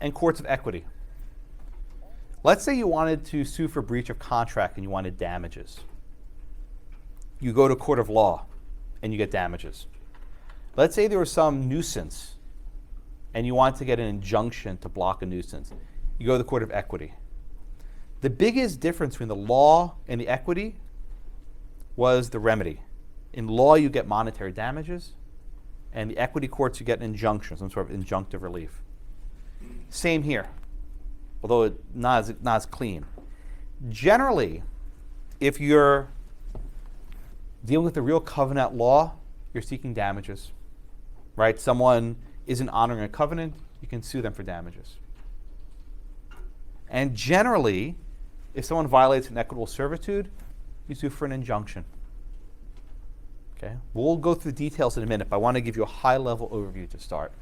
and courts of equity. Let's say you wanted to sue for breach of contract and you wanted damages. You go to a court of law and you get damages. Let's say there was some nuisance and you want to get an injunction to block a nuisance. You go to the court of equity. The biggest difference between the law and the equity was the remedy. In law, you get monetary damages, and the equity courts, you get an injunction, some sort of injunctive relief. Same here. although not as clean. Generally, if you're dealing with the real covenant law, you're seeking damages, right? Someone isn't honoring a covenant, you can sue them for damages. And generally, if someone violates an equitable servitude, you sue for an injunction. Okay? We'll go through the details in a minute, but I want to give you a high-level overview to start.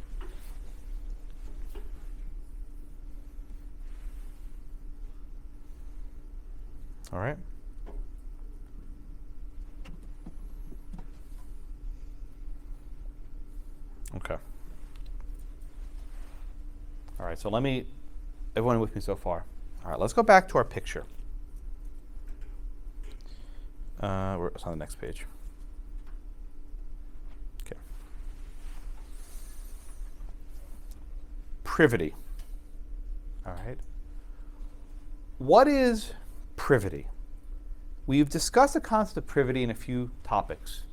All right? Okay. All right, so everyone with me so far? All right, let's go back to our picture. It's on the next page. Okay. Privity. All right. What is privity? We've discussed the concept of privity in a few topics.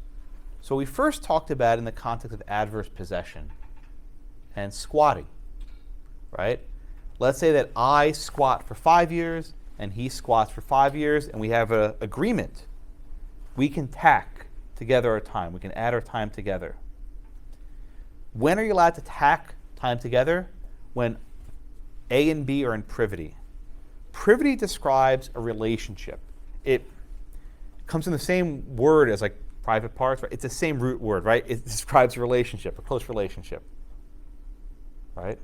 So we first talked about it in the context of adverse possession and squatting, right? Let's say that I squat for 5 years and he squats for 5 years, and we have an agreement. We can tack together our time. We can add our time together. When are you allowed to tack time together? When A and B are in privity. Privity describes a relationship. It comes in the same word as like private parts, right? It's the same root word, right? It describes a relationship, a close relationship, right?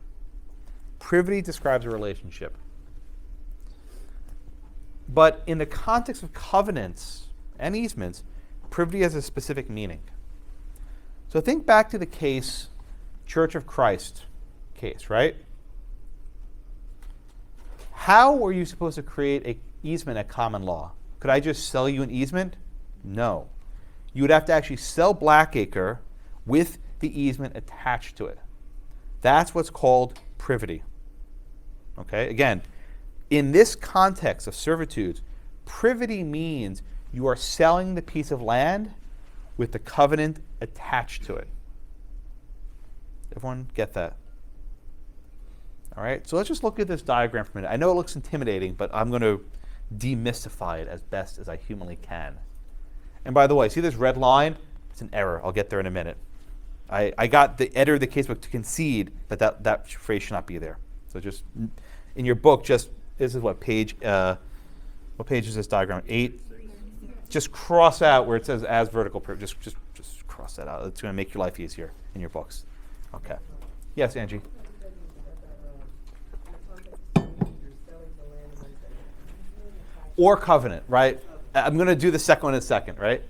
Privity describes a relationship. But in the context of covenants and easements, privity has a specific meaning. So think back to the case, Church of Christ case, right? How were you supposed to create an easement at common law? Could I just sell you an easement? No. You would have to actually sell Blackacre with the easement attached to it. That's what's called privity. Okay, again, in this context of servitudes, privity means you are selling the piece of land with the covenant attached to it. Everyone get that? All right, so let's just look at this diagram for a minute. I know it looks intimidating, but I'm going to demystify it as best as I humanly can. And by the way, see this red line? It's an error. I'll get there in a minute. I got the editor of the casebook to concede that phrase should not be there. So just in your book, this is what page is this diagram? 8. Just cross out where it says as vertical privilege. Just cross that out. It's going to make your life easier in your books. Okay. Yes, Angie. Or covenant, right? I'm going to do the second one in a second, right?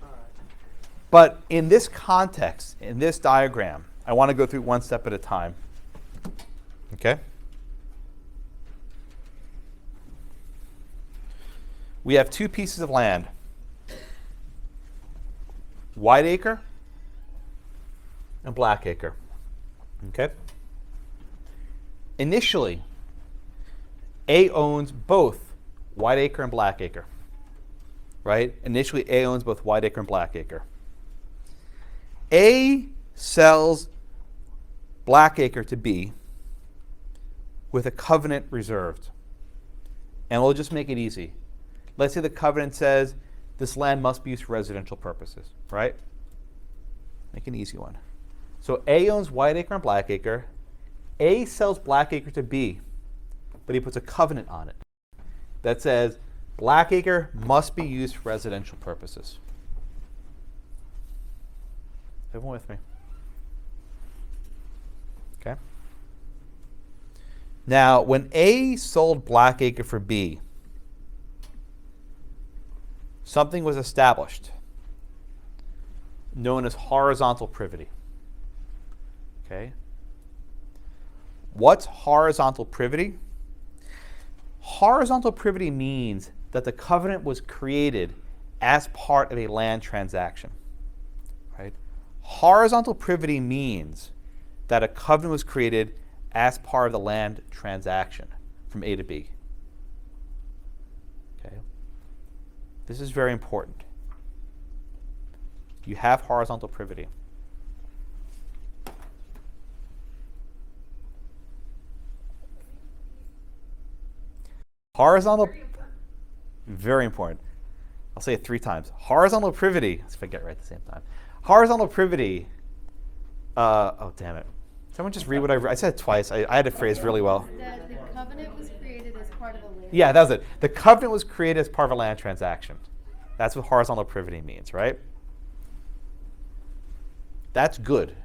But in this context, in this diagram, I want to go through one step at a time. Okay? We have 2 pieces of land. Whiteacre and Blackacre. Okay? Initially, A owns both Whiteacre and Blackacre. Right? Initially, A owns both Whiteacre and Blackacre. A sells Blackacre to B with a covenant reserved. And we'll just make it easy. Let's say the covenant says this land must be used for residential purposes, right? Make an easy one. So A owns Whiteacre and Blackacre. A sells Blackacre to B, but he puts a covenant on it that says Blackacre must be used for residential purposes. Everyone with me? Okay. Now, when A sold Blackacre for B, something was established known as horizontal privity. Okay. What's horizontal privity? Horizontal privity means that the covenant was created as part of a land transaction. Right? Horizontal privity means that a covenant was created as part of the land transaction from A to B. Okay? This is very important. You have horizontal privity. Horizontal, Very important. very important. I'll say it 3 times. Horizontal privity. Let's see if I get it right at the same time. Horizontal privity. Oh, damn it. Someone just read what I said it twice. I had it phrased really well. The covenant was created as part of a land. Yeah, that was it. The covenant was created as part of a land transaction. That's what horizontal privity means, right? That's good.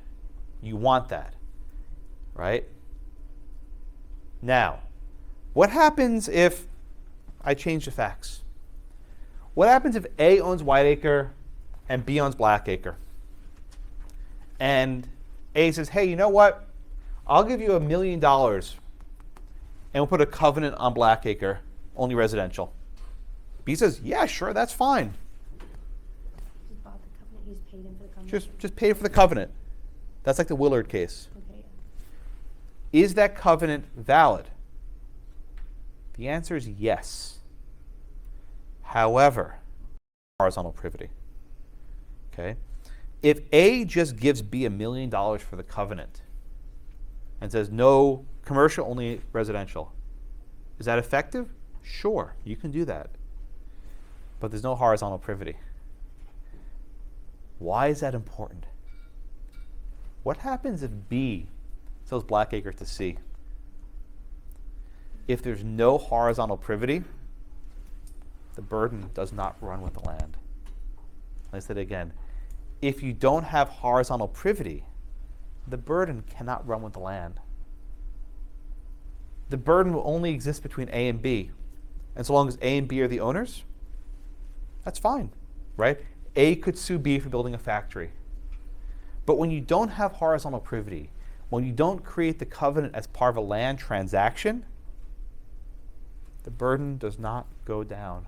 You want that, right? Now, what happens if I change the facts? What happens if A owns Whiteacre and B owns Blackacre? And A says, hey, you know what? I'll give you $1 million and we'll put a covenant on Blackacre, only residential. B says, yeah, sure, that's fine. Just bought the covenant, you just paid him for the covenant. Just pay for the covenant. That's like the Willard case. Okay, yeah. Is that covenant valid? The answer is yes. However, horizontal privity. Okay? If A just gives B $1 million for the covenant and says no commercial, only residential, is that effective? Sure, you can do that. But there's no horizontal privity. Why is that important? What happens if B sells Blackacre to C? If there's no horizontal privity, the burden does not run with the land. I said again, if you don't have horizontal privity, the burden cannot run with the land. The burden will only exist between A and B. And so long as A and B are the owners, that's fine, right? A could sue B for building a factory. But when you don't have horizontal privity, when you don't create the covenant as part of a land transaction, the burden does not go down.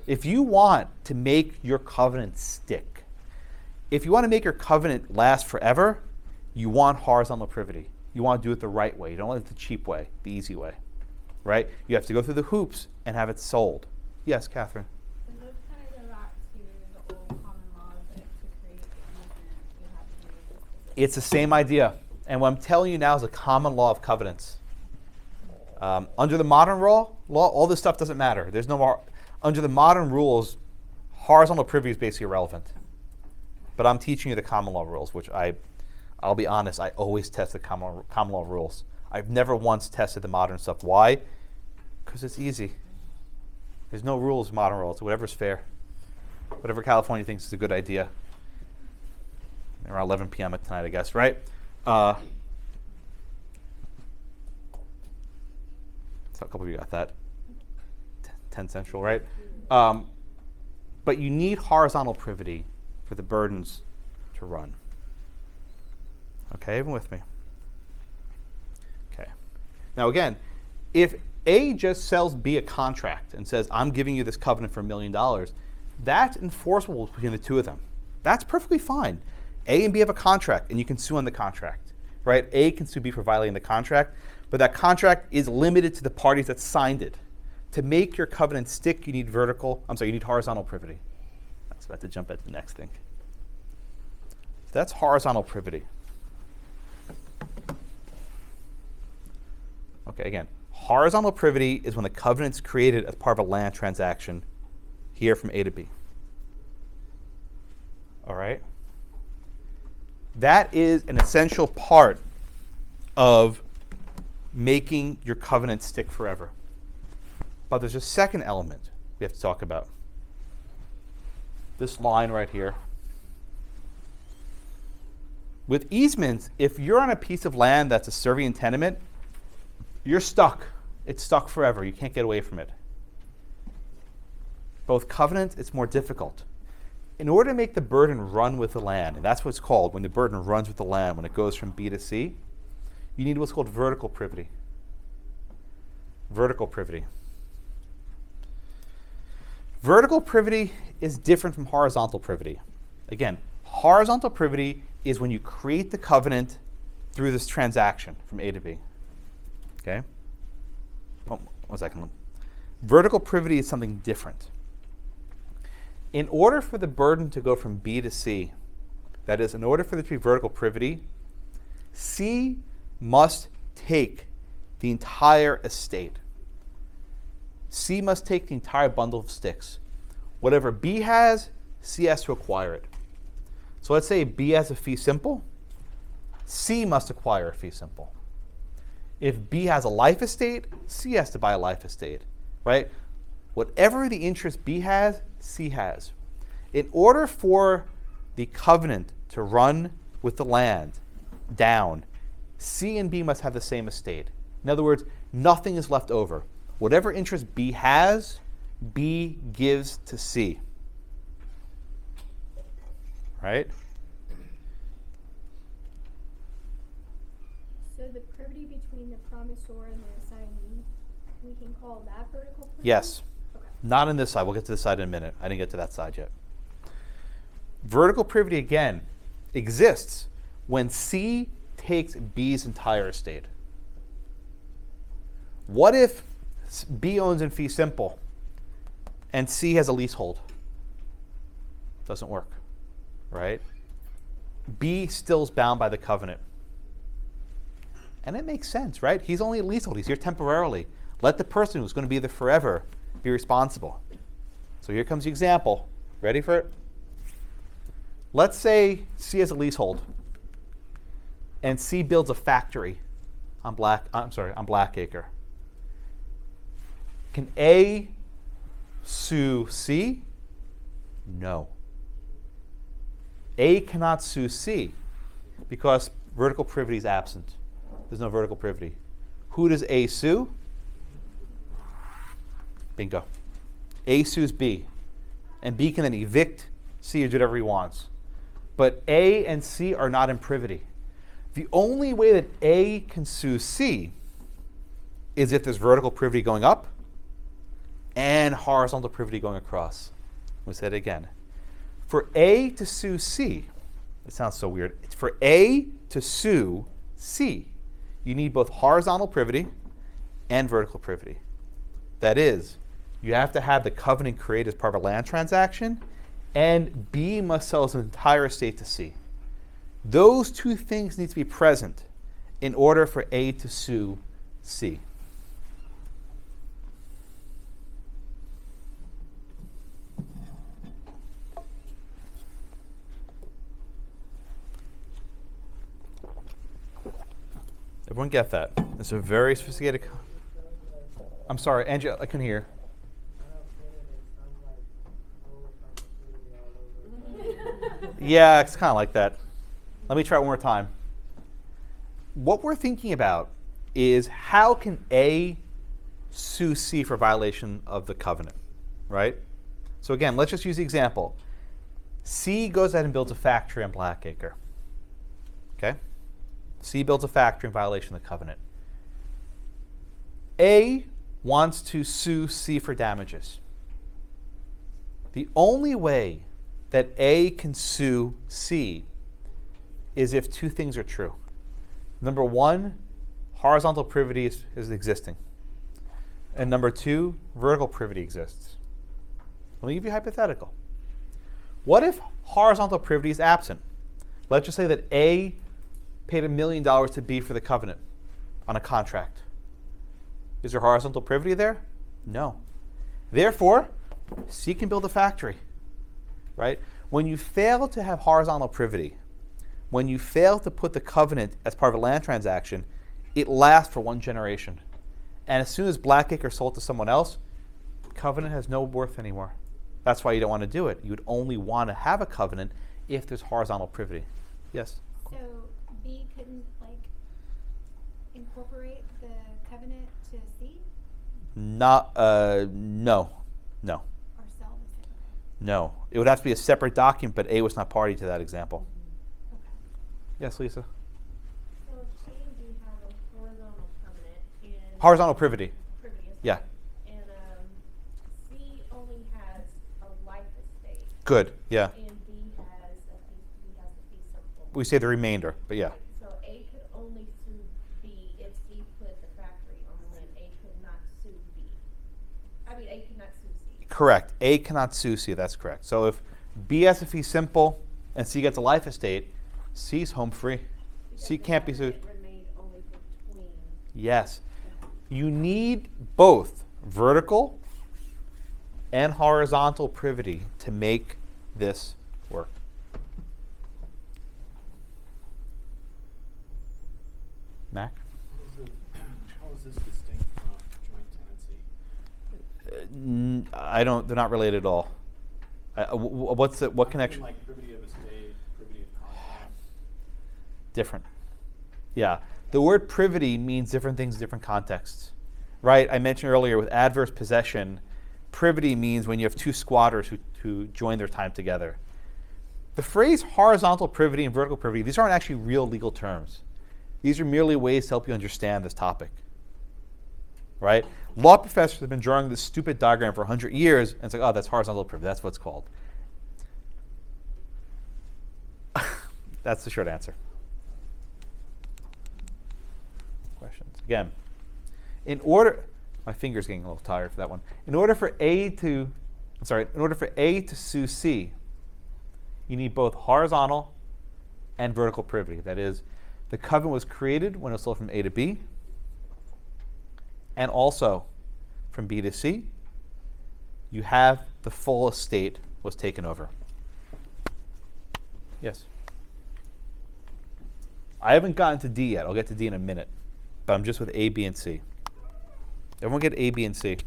If you want to make your covenant stick, if you want to make your covenant last forever, you want horizontal privity. You want to do it the right way. You don't want it the cheap way, the easy way, right? You have to go through the hoops and have it sold. Yes, Catherine? Does this kind of go back to the old common law that to create the easement, you have to do this? It's the same idea. And what I'm telling you now is a common law of covenants. Under the modern law, all this stuff doesn't matter. There's no more. Under the modern rules, horizontal privity is basically irrelevant. But I'm teaching you the common law rules, which I'll be honest, I always test the common law rules. I've never once tested the modern stuff. Why? Because it's easy. There's no rules, modern rules. Whatever's fair. Whatever California thinks is a good idea. Around 11 p.m. tonight, I guess, right? So a couple of you got that. 10 Central, right? But you need horizontal privity for the burdens to run. Okay, even with me. Okay. Now again, if A just sells B a contract and says, I'm giving you this covenant for $1 million, that's enforceable between the two of them. That's perfectly fine. A and B have a contract, and you can sue on the contract, right? A can sue B for violating the contract, but that contract is limited to the parties that signed it. To make your covenant stick, you need you need horizontal privity. I was about to jump at the next thing. So that's horizontal privity. Okay, again, horizontal privity is when the covenant's created as part of a land transaction here from A to B. All right? That is an essential part of making your covenant stick forever. But there's a second element we have to talk about. This line right here. With easements, if you're on a piece of land that's a servient tenement, you're stuck. It's stuck forever. You can't get away from it. But with covenants, it's more difficult. In order to make the burden run with the land, and that's what it's called, when the burden runs with the land, when it goes from B to C, you need what's called vertical privity. Vertical privity. Vertical privity is different from horizontal privity. Again, horizontal privity is when you create the covenant through this transaction from A to B. Okay? Oh, 1 second. Vertical privity is something different. In order for the burden to go from B to C, that is, in order for there to be vertical privity, C must take the entire estate. C must take the entire bundle of sticks. Whatever B has, C has to acquire it. So let's say B has a fee simple. C must acquire a fee simple. If B has a life estate, C has to buy a life estate, right? Whatever the interest B has, C has. In order for the covenant to run with the land down, C and B must have the same estate. In other words, nothing is left over. Whatever interest B has, B gives to C. Right? So the privity between the promisor and the assignee, we can call that vertical privity? Yes. Okay. Not on this side. We'll get to this side in a minute. I didn't get to that side yet. Vertical privity, again, exists when C takes B's entire estate. What if B owns in fee simple and C has a leasehold? Doesn't work, right? B still is bound by the covenant. And it makes sense, right? He's only a leasehold. He's here temporarily. Let the person who's going to be there forever be responsible. So here comes the example. Ready for it? Let's say C has a leasehold and C builds a factory on Blackacre. Can A sue C? No. A cannot sue C because vertical privity is absent. There's no vertical privity. Who does A sue? Bingo. A sues B. And B can then evict C or do whatever he wants. But A and C are not in privity. The only way that A can sue C is if there's vertical privity going up and horizontal privity going across. Let me say it again. For A to sue C, it sounds so weird. For A to sue C, you need both horizontal privity and vertical privity. That is, you have to have the covenant created as part of a land transaction, and B must sell his entire estate to C. Those two things need to be present in order for A to sue C. Everyone get that? It's a very sophisticated. I'm sorry, Angie, I couldn't hear. Yeah, it's kind of like that. Let me try it one more time. What we're thinking about is how can A sue C for violation of the covenant, right? So again, let's just use the example. C goes ahead and builds a factory on Blackacre. Okay? C builds a factory in violation of the covenant. A wants to sue C for damages. The only way that A can sue C is if two things are true. Number one, horizontal privity is existing. And number two, vertical privity exists. Let me give you a hypothetical. What if horizontal privity is absent? Let's just say that A paid $1 million to B for the covenant on a contract. Is there horizontal privity there? No. Therefore, C can build a factory, right? When you fail to have horizontal privity, when you fail to put the covenant as part of a land transaction, it lasts for one generation. And as soon as Blackacre sold to someone else, the covenant has no worth anymore. That's why you don't want to do it. You would only want to have a covenant if there's horizontal privity. Yes? So B couldn't incorporate the covenant to C No. or sell the same? No. It would have to be a separate document, but A was not party to that example. Okay. Yes, Lisa? So if A and B have a horizontal covenant and Horizontal privity. privity, Yeah. and C only has a life estate, Good. Yeah. and B has the fee simple. We say the remainder, but yeah. So A could only sue B if C put the factory on the land. A could not sue B. A could not sue C. Correct. A cannot sue C. That's correct. So if B has a fee simple and C gets a life estate, C's home free. C can't be sued. It remained only between. Yes. You need both vertical and horizontal privity to make this work. Mac? How is this distinct from joint tenancy? They're not related at all. What I'm connection? thinking like privity of estate, privity of contract. Different. Yeah. The word privity means different things in different contexts. Right? I mentioned earlier with adverse possession, privity means when you have two squatters who join their time together. The phrase horizontal privity and vertical privity, these aren't actually real legal terms. These are merely ways to help you understand this topic. Right? Law professors have been drawing this stupid diagram for 100 years, and it's like, oh, that's horizontal privity. That's what it's called. That's the short answer. Questions? Again, my finger's getting a little tired for that one. In order for A to sue C, you need both horizontal and vertical privity. That is, the covenant was created when it was sold from A to B, and also from B to C, you have the full estate was taken over. Yes? I haven't gotten to D yet. I'll get to D in a minute. But I'm just with A, B, and C. Everyone get A, B, and C.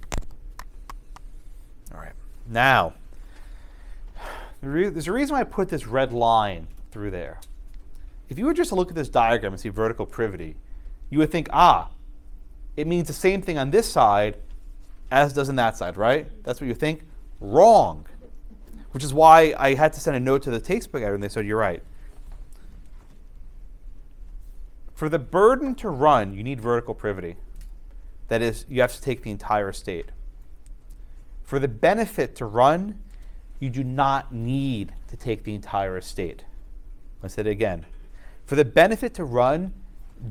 All right. Now, there's a reason why I put this red line through there. If you were just to look at this diagram and see vertical privity, you would think, it means the same thing on this side as does on that side, right? That's what you think? Wrong. Which is why I had to send a note to the textbook editor and they said, you're right. For the burden to run, you need vertical privity. That is, you have to take the entire estate. For the benefit to run, you do not need to take the entire estate. I'll say it again. For the benefit to run,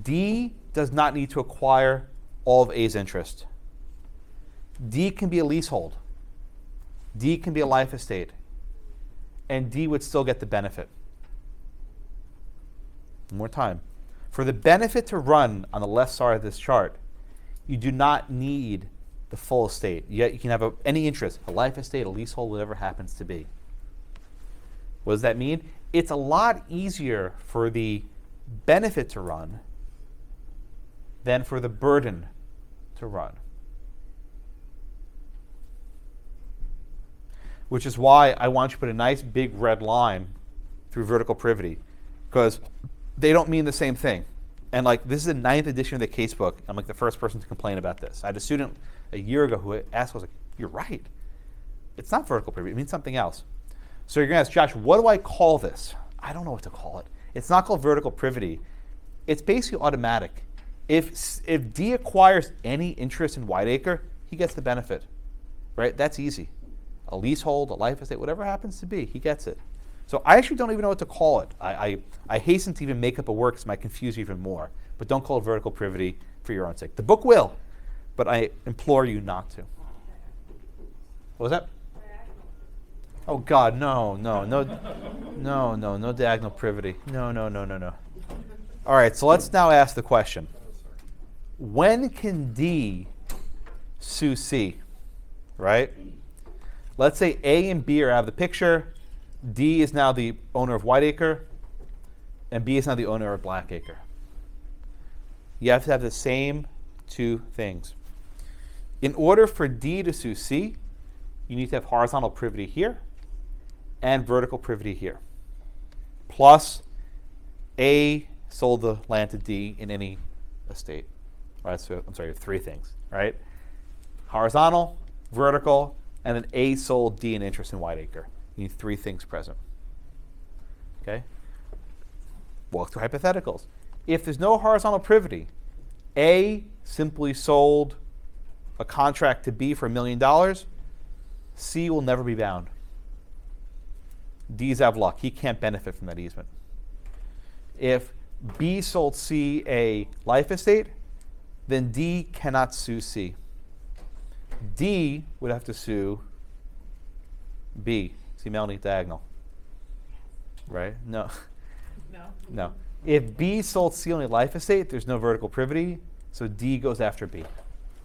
D does not need to acquire all of A's interest. D can be a leasehold. D can be a life estate. And D would still get the benefit. One more time. For the benefit to run on the left side of this chart, you do not need the full estate. Yet you can have any interest, a life estate, a leasehold, whatever it happens to be. What does that mean? It's a lot easier for the benefit to run than for the burden to run. Which is why I want you to put a nice big red line through vertical privity, because they don't mean the same thing. And this is the 9th edition of the casebook. I'm the first person to complain about this. I had a student a year ago who asked, I was like, you're right. It's not vertical privity, it means something else. So you're going to ask, Josh, what do I call this? I don't know what to call it. It's not called vertical privity. It's basically automatic. If D acquires any interest in Whiteacre, he gets the benefit, right? That's easy. A leasehold, a life estate, whatever it happens to be, he gets it. So I actually don't even know what to call it. I hasten to even make up a word because it might confuse you even more. But don't call it vertical privity for your own sake. The book will, but I implore you not to. What was that? Oh God, no diagonal privity. No. All right, so let's now ask the question. When can D sue C, right? Let's say A and B are out of the picture. D is now the owner of Whiteacre, and B is now the owner of Blackacre. You have to have the same two things. In order for D to sue C, you need to have horizontal privity here and vertical privity here. Plus, A sold the land to D in any estate. Right, so I'm sorry, three things, right? Horizontal, vertical, and then A sold D an interest in Whiteacre. You need three things present. Okay? Walk through hypotheticals. If there's no horizontal privity, A simply sold a contract to B for $1 million, C will never be bound. D's out of luck. He can't benefit from that easement. If B sold C a life estate, then D cannot sue C. D would have to sue B. See Melanie diagonal. Right? No. No. If B sold C on a life estate, there's no vertical privity, so D goes after B.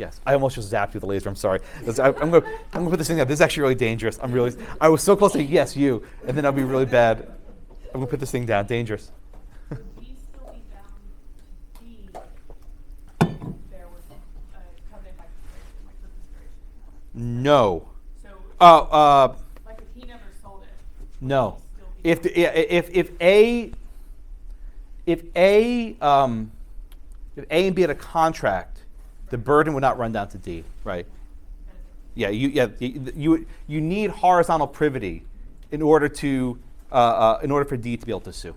Yes, I almost just zapped you with the laser. I'm sorry. I'm gonna put this thing up. This is actually really dangerous. I was so close to saying, yes, you, and then I'll be really bad. I'm gonna put this thing down. Dangerous. Would D still be bound to D there was a covenant by consideration, like for consideration? No. So like if he never sold it, would No. he still be If A and B had a contract, the burden would not run down to D, right? Yeah, you need horizontal privity in order for D to be able to sue,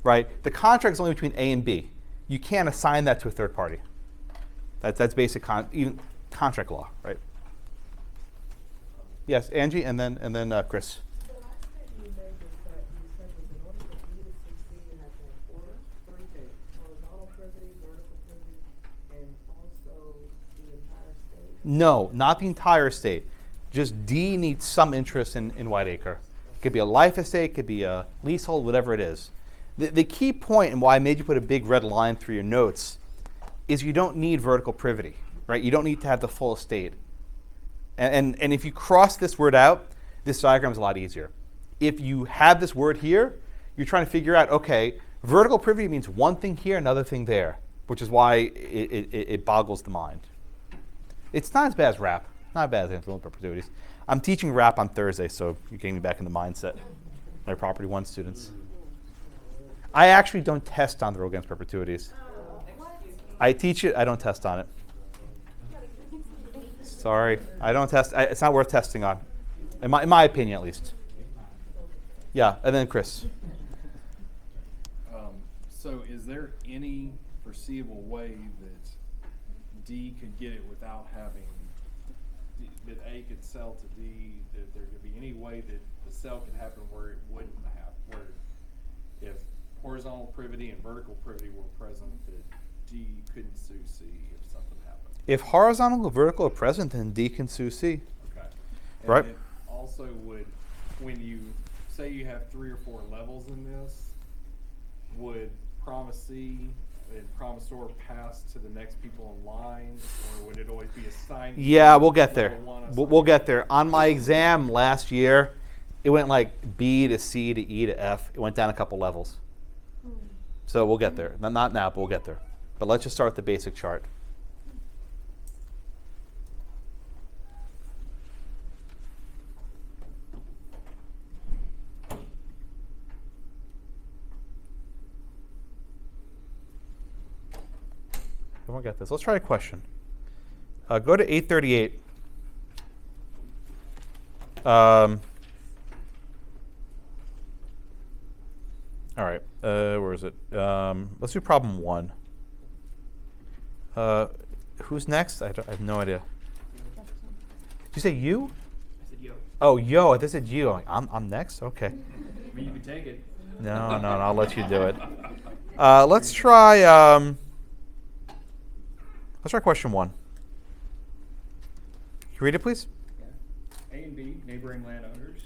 right? The contract is only between A and B. You can't assign that to a third party. That's basic even contract law, right? Yes, Angie, and then Chris. The last statement you made was that you said that in order for you to succeed, you have to have order, three things: horizontal privity, vertical privity, and also the entire state. No, not the entire estate. Just D needs some interest in Whiteacre. It could be a life estate, it could be a leasehold, whatever it is. The key point and why I made you put a big red line through your notes is you don't need vertical privity, right? You don't need to have the full estate. And if you cross this word out, this diagram is a lot easier. If you have this word here, you're trying to figure out, okay, vertical privity means one thing here, another thing there, which is why it boggles the mind. It's not as bad as RAP, not as bad as influence perpetuities. I'm teaching RAP on Thursday, so you're getting me back in the mindset. My Property 1 students. I actually don't test on the rule against perpetuities. I teach it, I don't test on it. Sorry, I don't test. It's not worth testing on, in my opinion, at least. Yeah, and then Chris. So is there any foreseeable way that D could get it without having, that A could sell to D, that there could be any way that the sale could happen where it wouldn't have, where if horizontal privity and vertical privity were present, that D couldn't sue C if something happened? If horizontal or vertical are present, then D can sue C. Okay. And Right. it also would, when you say you have 3 or 4 levels in this, would promisee and promisor pass to the next people in line, or would it always be assigned? Yeah, we'll get there. level one We'll assigned? get there. On my exam last year, it went like B to C to E to F. It went down a couple levels. So we'll get there. Not now, but we'll get there. But let's just start with the basic chart. Everyone got this. Let's try a question. Go to 838. All right. Where is it? Let's do problem 1. Who's next? I have no idea. Did you say you? I said, yo. Oh, yo. I said you. I'm next? Okay. I mean, you can take it. No, I'll let you do it. Let's try question 1. Can you read it, please? Yeah. A and B, neighboring landowners,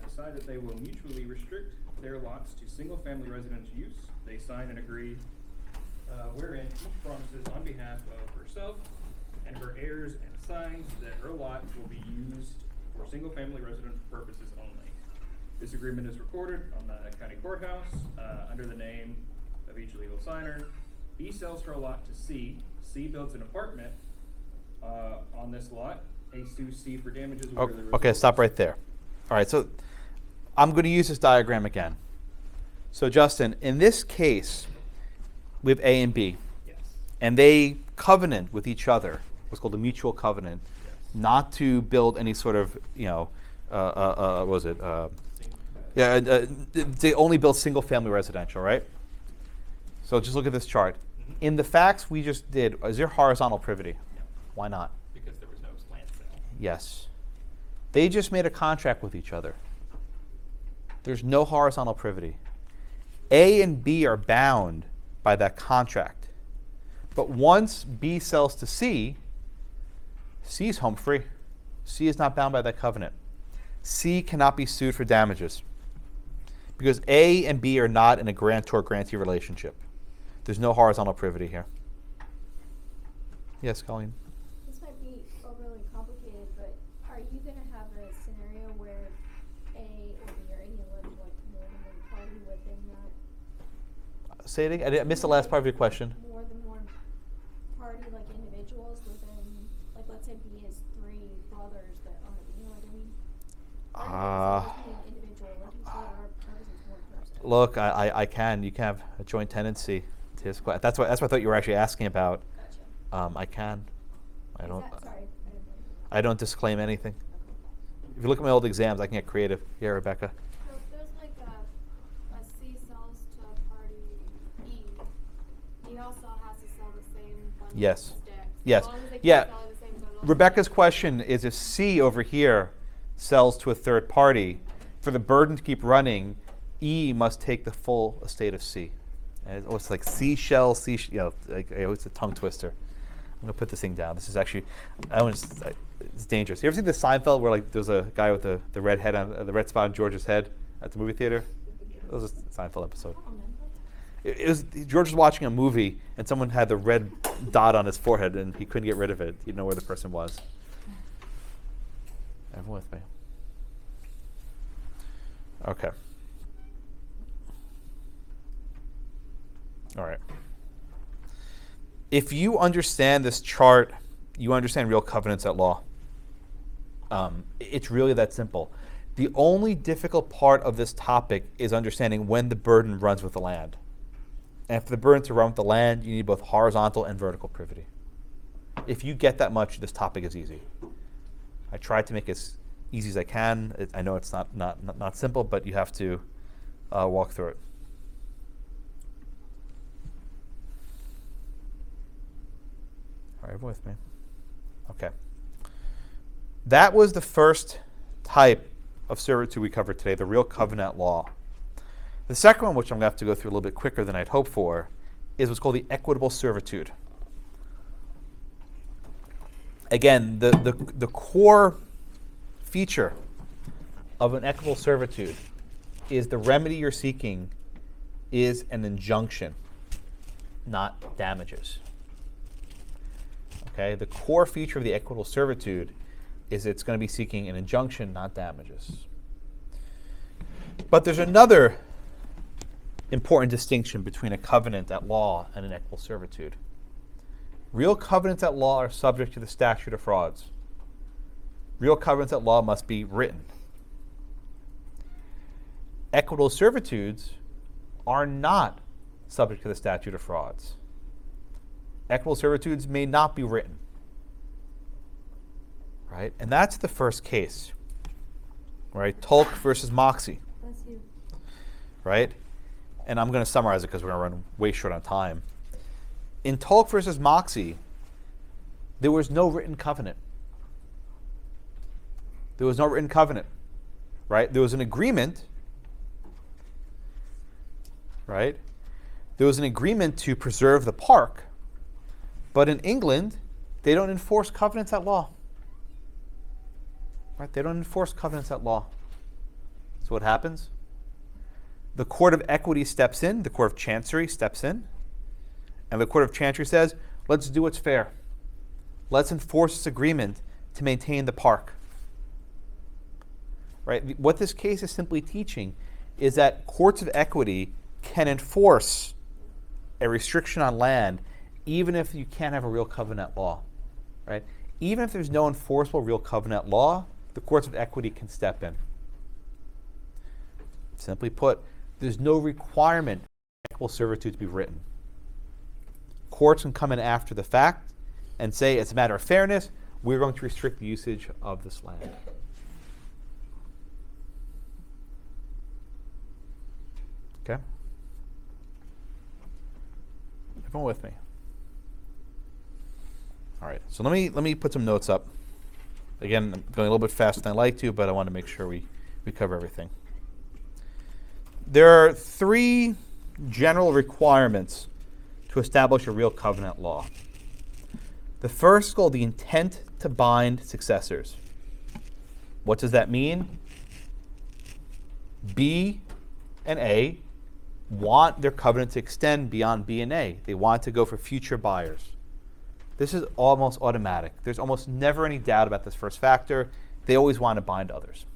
decide that they will mutually restrict their lots to single-family residential use. They sign and agree wherein each promises on behalf of herself and her heirs and signs that her lot will be used for single-family residential purposes only. This agreement is recorded on the county courthouse under the name of each legal signer. B sells her lot to C. C builds an apartment on this lot. A sues C for damages. Where the Okay, result- stop right there. All right, so I'm going to use this diagram again. So Justin, in this case, we have A and B, Yes. and they covenant with each other, what's called a mutual covenant, not to build any sort of, what was it? They only build single-family residential, right? So just look at this chart. Mhm. In the facts we just did, is there horizontal privity? No, Why not? because there was no land sale. Yes. They just made a contract with each other. There's no horizontal privity. A and B are bound by that contract. But once B sells to C, C is home free. C is not bound by that covenant. C cannot be sued for damages because A and B are not in a grantor-grantee relationship. There's no horizontal privity here. Yes, Colleen? Say it again. I missed the last part of your question. More than one party, like individuals within, like let's say B is 3 brothers that own it, you know what I mean? An individual, like each brother represents one person. Look, I can. You can have a joint tenancy. To his that's what I thought you were actually asking about. Gotcha. I can. I don't. Sorry, I didn't know. I don't disclaim anything. If you look at my old exams, I can get creative. Yeah, Rebecca. So if there's like a C sells to a party E, he also has to sell the same bundle Yes. of sticks. Yes. As long as they keep Yeah. selling the same bundle of Rebecca's sticks. question is if C over here sells to a third party, for the burden to keep running, E must take the full estate of C. And it's like seashell, like it's a tongue twister. I'm gonna put this thing down. This is actually, it's dangerous. You ever see the Seinfeld where like there's a guy with the red head on the red spot on George's head at the movie theater? It was a Seinfeld episode. It was George was watching a movie and someone had the red dot on his forehead and he couldn't get rid of it. He didn't know where the person was. Everyone with me? Okay. All right. If you understand this chart, you understand real covenants at law. It's really that simple. The only difficult part of this topic is understanding when the burden runs with the land. And for the burden to run with the land, you need both horizontal and vertical privity. If you get that much, this topic is easy. I tried to make it as easy as I can. I know it's not simple, but you have to walk through it. All right, everyone with me? Okay. That was the first type of servitude we covered today, the real covenant law. The second one, which I'm going to have to go through a little bit quicker than I'd hoped for, is what's called the equitable servitude. Again, the core feature of an equitable servitude is the remedy you're seeking is an injunction, not damages. Okay, the core feature of the equitable servitude is it's going to be seeking an injunction, not damages. But there's another important distinction between a covenant at law and an equitable servitude. Real covenants at law are subject to the statute of frauds. Real covenants at law must be written. Equitable servitudes are not subject to the statute of frauds. Equitable servitudes may not be written. Right? And that's the first case. Right? Tolk versus Moxie. That's you. Right? And I'm going to summarize it because we're going to run way short on time. In Tolk versus Moxie, there was no written covenant. There was no written covenant. Right? There was an agreement. Right? There was an agreement to preserve the park. But in England, they don't enforce covenants at law. Right? They don't enforce covenants at law. So what happens? The Court of Equity steps in, the Court of Chancery steps in, and the Court of Chancery says, let's do what's fair. Let's enforce this agreement to maintain the park. Right? What this case is simply teaching is that courts of equity can enforce a restriction on land even if you can't have a real covenant law. Right? Even if there's no enforceable real covenant law, the courts of equity can step in. Simply put, there's no requirement for equitable servitude to be written. Courts can come in after the fact and say, it's a matter of fairness, we're going to restrict the usage of this land. Okay? Everyone with me? All right, so let me put some notes up. Again, I'm going a little bit faster than I like to, but I want to make sure we cover everything. There are 3 general requirements to establish a real covenant law. The first is called the intent to bind successors. What does that mean? B and A want their covenant to extend beyond B and A. They want to go for future buyers. This is almost automatic. There's almost never any doubt about this first factor. They always want to bind others.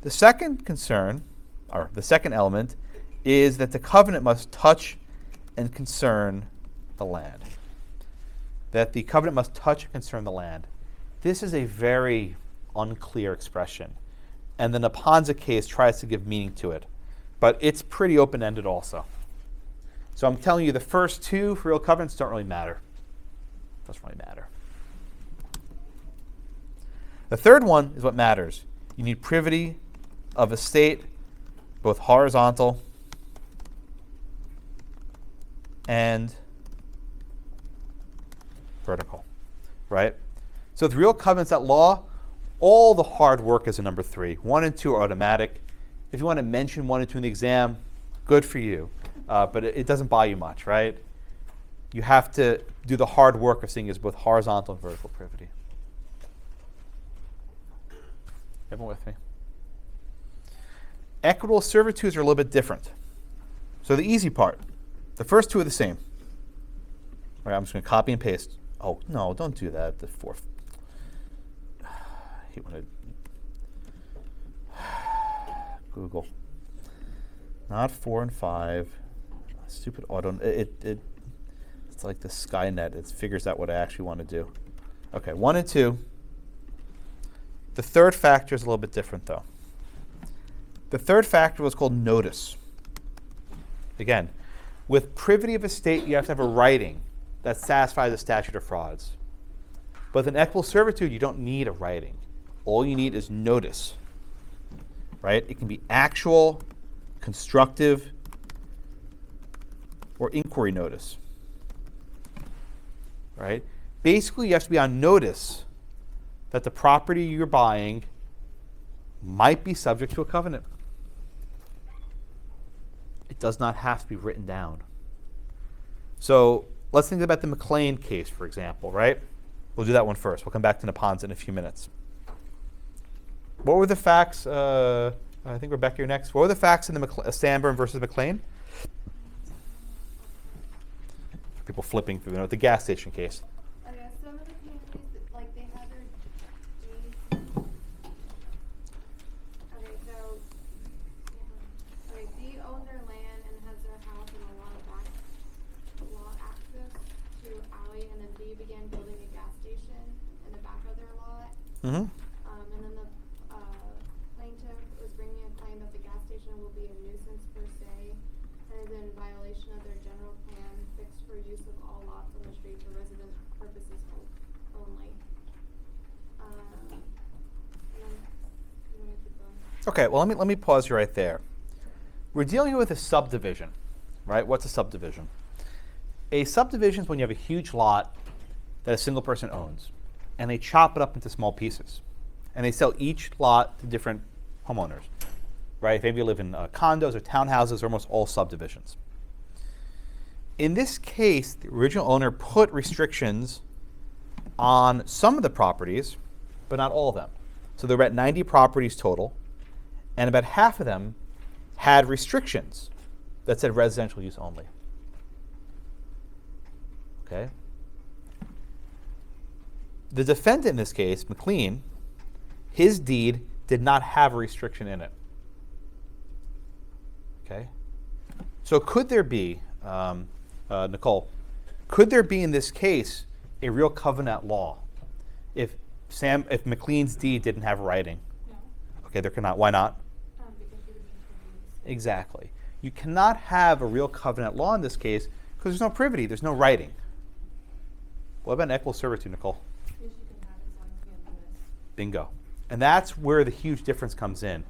The second concern, or the second element, is that the covenant must touch and concern the land. That the covenant must touch and concern the land. This is a very unclear expression. And the Neponza case tries to give meaning to it. But it's pretty open-ended also. So I'm telling you, the first two for real covenants don't really matter. Doesn't really matter. The third one is what matters. You need privity of estate, both horizontal and vertical, right? So with real covenants at law, all the hard work is in number 3. 1 and 2 are automatic. If you want to mention 1 and 2 in the exam, good for you. But it doesn't buy you much, right? You have to do the hard work of seeing as both horizontal and vertical privity. Everyone with me? Equitable servitudes are a little bit different. So the easy part, the first two are the same. All right, I'm just going to copy and paste. Oh, no, don't do that. The fourth. I hate when Google. Not 4 and 5. Stupid auto. It's like the Skynet. It figures out what I actually want to do. Okay, 1 and 2. The third factor is a little bit different, though. The third factor was called notice. Again, with privity of estate, you have to have a writing that satisfies the statute of frauds. But with an equitable servitude, you don't need a writing. All you need is notice, right? It can be actual, constructive, or inquiry notice, right? Basically, you have to be on notice that the property you're buying might be subject to a covenant. It does not have to be written down. So let's think about the McLean case, for example, right? We'll do that one first. We'll come back to Neponza in a few minutes. What were the facts? I think Rebecca, you're next. What were the facts in the Sanborn versus McLean? People flipping through the gas station case. Okay, some of the families, like, they have their deeds. Okay, so, yeah. Okay, D owns their land and has their house and a lot of lot access to alley, and then D began building a gas station in the back of their lot. Mm-hmm. And then the plaintiff was bringing a claim that the gas station will be a nuisance per se, and is in violation of their general plan fixed for use of all lots on the street for resident purposes only. And then, you want to keep going? Okay, well, let me pause you right there. We're dealing with a subdivision, right? What's a subdivision? A subdivision is when you have a huge lot that a single person owns, and they chop it up into small pieces, and they sell each lot to different homeowners, right? If maybe you live in condos or townhouses, or almost all subdivisions. In this case, the original owner put restrictions on some of the properties, but not all of them. So there were about 90 properties total, and about half of them had restrictions that said residential use only. Okay? The defendant in this case, McLean, his deed did not have a restriction in it. Okay? So could there be, Nicole, could there be in this case a real covenant law if McLean's deed didn't have writing? No. Okay, there cannot. Why not? Because it would be Exactly. You cannot have a real covenant law in this case because there's no privity, there's no writing. What about an equitable servitude, Nicole? Yes, you can have it as long as you have notice. Bingo. And that's where the huge difference comes in.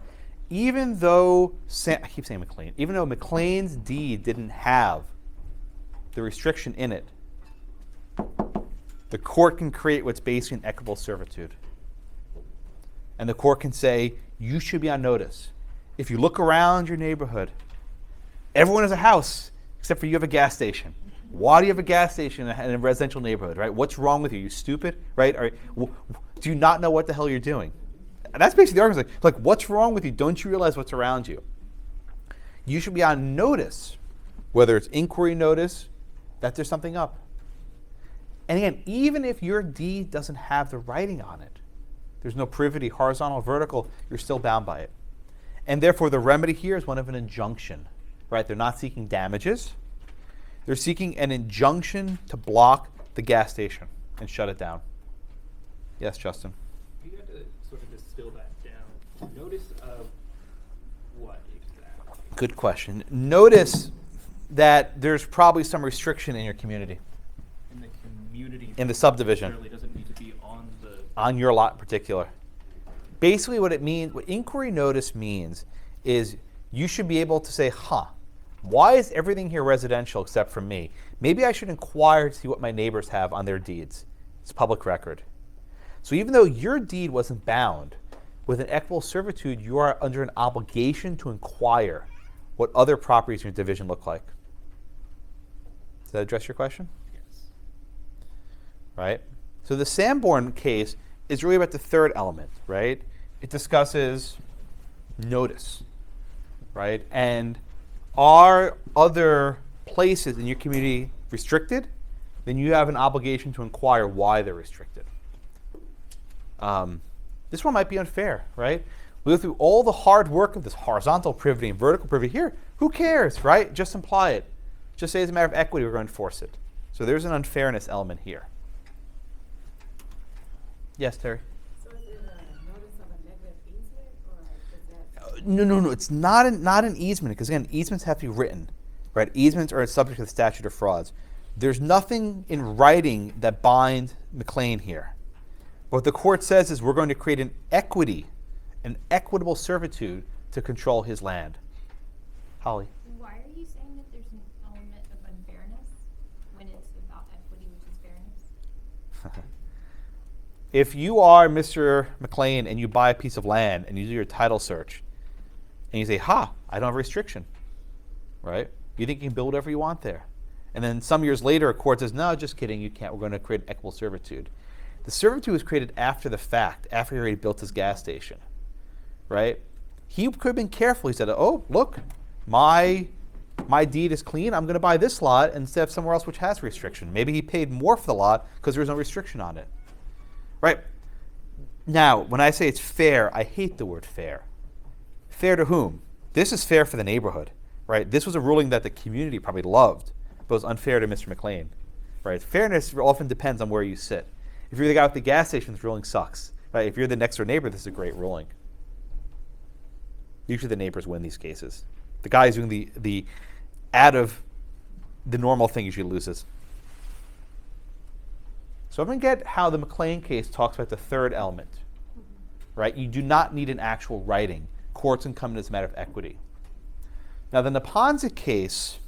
Even though, I keep saying McLean, even though McLean's deed didn't have the restriction in it, the court can create what's basically an equitable servitude. And the court can say, you should be on notice. If you look around your neighborhood, everyone has a house except for you have a gas station. Why do you have a gas station in a residential neighborhood, right? What's wrong with you? You stupid, right? Do you not know what the hell you're doing? And that's basically the argument. Like, what's wrong with you? Don't you realize what's around you? You should be on notice, whether it's inquiry notice, that there's something up. And again, even if your deed doesn't have the writing on it, there's no privity, horizontal, vertical, you're still bound by it. And therefore, the remedy here is one of an injunction, right? They're not seeking damages. They're seeking an injunction to block the gas station and shut it down. Yes, Justin? You had to sort of distill that down. Notice of what exactly? Good question. Notice that there's probably some restriction in your community, In the community. in the subdivision, Necessarily doesn't need to be on the. on your lot in particular. Basically what it means, what inquiry notice means is you should be able to say, why is everything here residential except for me? Maybe I should inquire to see what my neighbors have on their deeds. It's public record. So even though your deed wasn't bound, with an equitable servitude, you are under an obligation to inquire what other properties in your division look like. Does that address your question? Yes. Right? So the Sanborn case is really about the third element, right? It discusses notice, right? And are other places in your community restricted? Then you have an obligation to inquire why they're restricted. This one might be unfair, right? We go through all the hard work of this horizontal privity and vertical privity here. Who cares, right? Just imply it. Just say as a matter of equity, we're going to enforce it. So there's an unfairness element here. Yes, Terry? So is it a notice of a negative easement, or is that? No. It's not an easement, because again, easements have to be written, right? Easements are subject to the statute of frauds. There's nothing in writing that binds McLean here. What the court says is we're going to create an equitable servitude to control his land. Holly? Why are you saying that there's an element of unfairness when it's about equity, which is fairness? If you are Mr. McLean and you buy a piece of land and you do your title search and you say, I don't have a restriction, right? You think you can build whatever you want there. And then some years later, a court says, no, just kidding, you can't. We're going to create an equitable servitude. The servitude was created after the fact, after he already built his gas station, right? He could have been careful. He said, oh, look, my deed is clean. I'm going to buy this lot instead of somewhere else which has restriction. Maybe he paid more for the lot because there was no restriction on it, right? Now, when I say it's fair, I hate the word fair. Fair to whom? This is fair for the neighborhood, right? This was a ruling that the community probably loved, but was unfair to Mr. McLean, right? Fairness often depends on where you sit. If you're the guy with the gas station, this ruling sucks, right? If you're the next door neighbor, this is a great ruling. Usually the neighbors win these cases. The guy who's doing the out of the normal thing usually loses. So I'm going to get how the McLean case talks about the third element, right? You do not need an actual writing. Courts can come in as a matter of equity. Now the Neponset case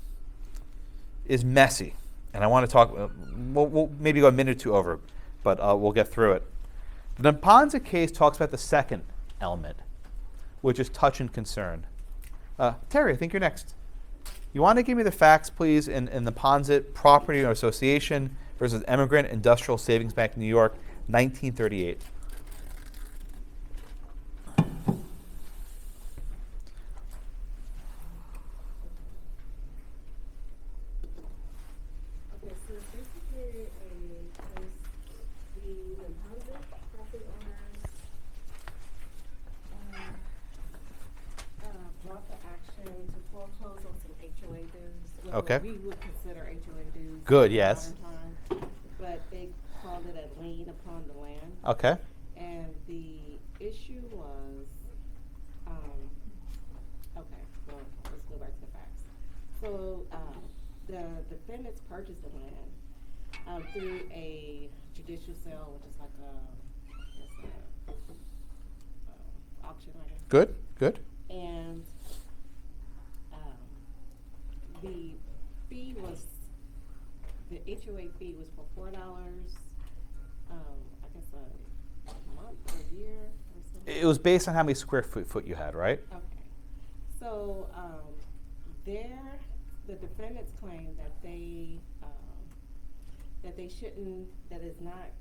is messy, and I want to talk, we'll maybe go a minute or two over, but we'll get through it. The Neponset case talks about the second element, which is touch and concern. Terry, I think you're next. You want to give me the facts, please, in the Neponset Property or Association versus Emigrant Industrial Savings Bank, New York, 1938. Okay, so it's basically a case, the Neponset property owners, brought the action to foreclose on some HOA dues. Okay. We would consider HOA dues. Good, in yes. modern time, but they called it a lien upon the land. Okay. And the issue was, okay, well, let's go back to the facts. So, the defendants purchased the land, through a judicial sale, which is like a auction, I guess. Good. And, the fee was, the HOA fee was for $4, I guess a month or a year or something. It was based on how many square foot you had, right? Okay. So, the defendants claim that they shouldn't, that is not,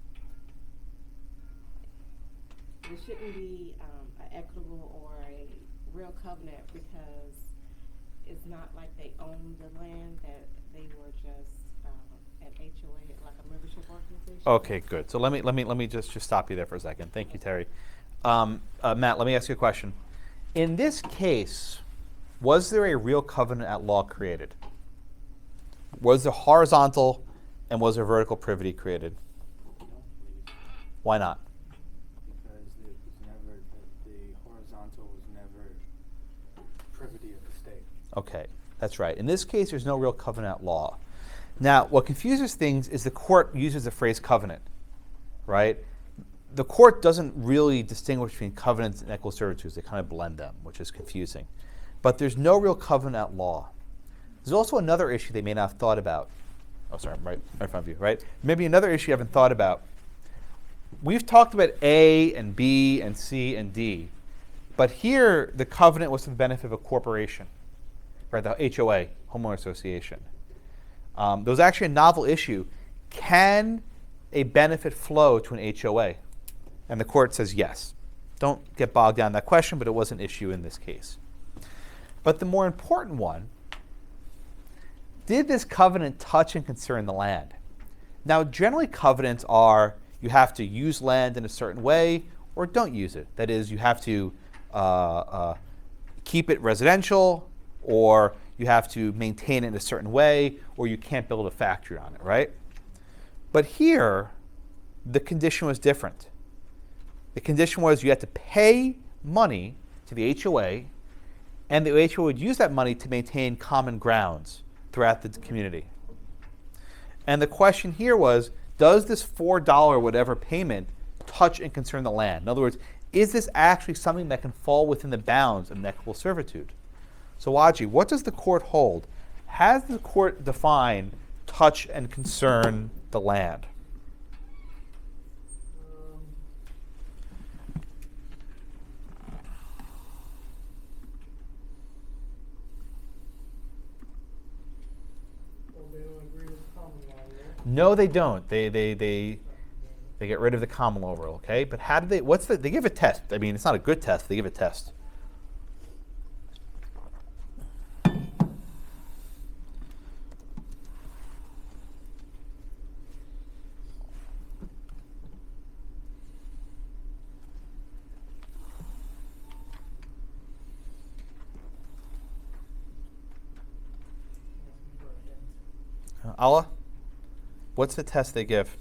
there shouldn't be, an equitable or a real covenant because it's not like they own the land, that they were just, an HOA, like a membership organization. Okay, good. So let me just stop you there for a second. Thank you, Terry. Matt, let me ask you a question. In this case, was there a real covenant at law created? Was there horizontal and was there vertical privity created? I don't believe, Why not? because it was never, the horizontal was never privity of the state. Okay, that's right. In this case, there's no real covenant at law. Now, what confuses things is the court uses the phrase covenant, right? The court doesn't really distinguish between covenants and equitable servitudes. They kind of blend them, which is confusing. But there's no real covenant at law. There's also another issue they may not have thought about. Oh, sorry, I'm right in front of you, right? Maybe another issue you haven't thought about. We've talked about A and B and C and D. But here, the covenant was to the benefit of a corporation, right? The HOA, Homeowner Association. There was actually a novel issue. Can a benefit flow to an HOA? And the court says yes. Don't get bogged down in that question, but it was an issue in this case. But the more important one, did this covenant touch and concern the land? Now, generally covenants are you have to use land in a certain way or don't use it. That is, you have to keep it residential, or you have to maintain it in a certain way, or you can't build a factory on it, right? But here, the condition was different. The condition was you had to pay money to the HOA, and the HOA would use that money to maintain common grounds throughout the community. And the question here was, does this $4 whatever payment touch and concern the land? In other words, is this actually something that can fall within the bounds of an equitable servitude? So Waji, what does the court hold? Has the court defined touch and concern the land? Well, they don't agree with the common law there. No, they don't. They get rid of the common law rule, okay? But how do they, they give a test. I mean, it's not a good test, they give a test. Allah, what's the test they give?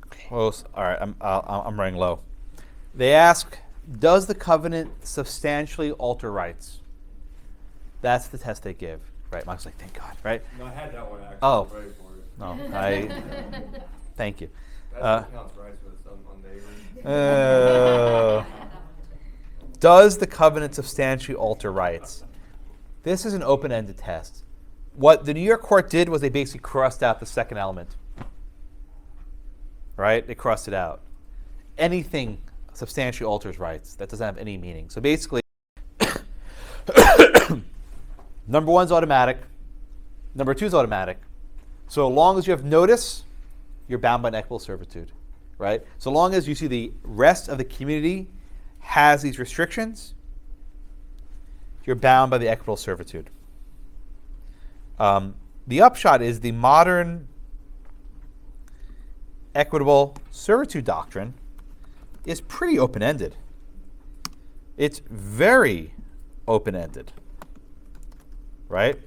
Close. All right, I'm running low. They ask, does the covenant substantially alter rights? That's the test they give. Right, Mike's like, thank God, right? No, I had that one actually. Oh. Ready for it. No, thank you. That's what counts rights with on neighbors. Does the covenant substantially alter rights? This is an open-ended test. What the New York court did was they basically crossed out the second element. Right? They crossed it out. Anything substantially alters rights. That doesn't have any meaning. So basically, number one is automatic. Number two is automatic. So long as you have notice, you're bound by an equitable servitude. Right? So long as you see the rest of the community has these restrictions, you're bound by the equitable servitude. The upshot is the modern equitable servitude doctrine is pretty open-ended. It's very open-ended, right?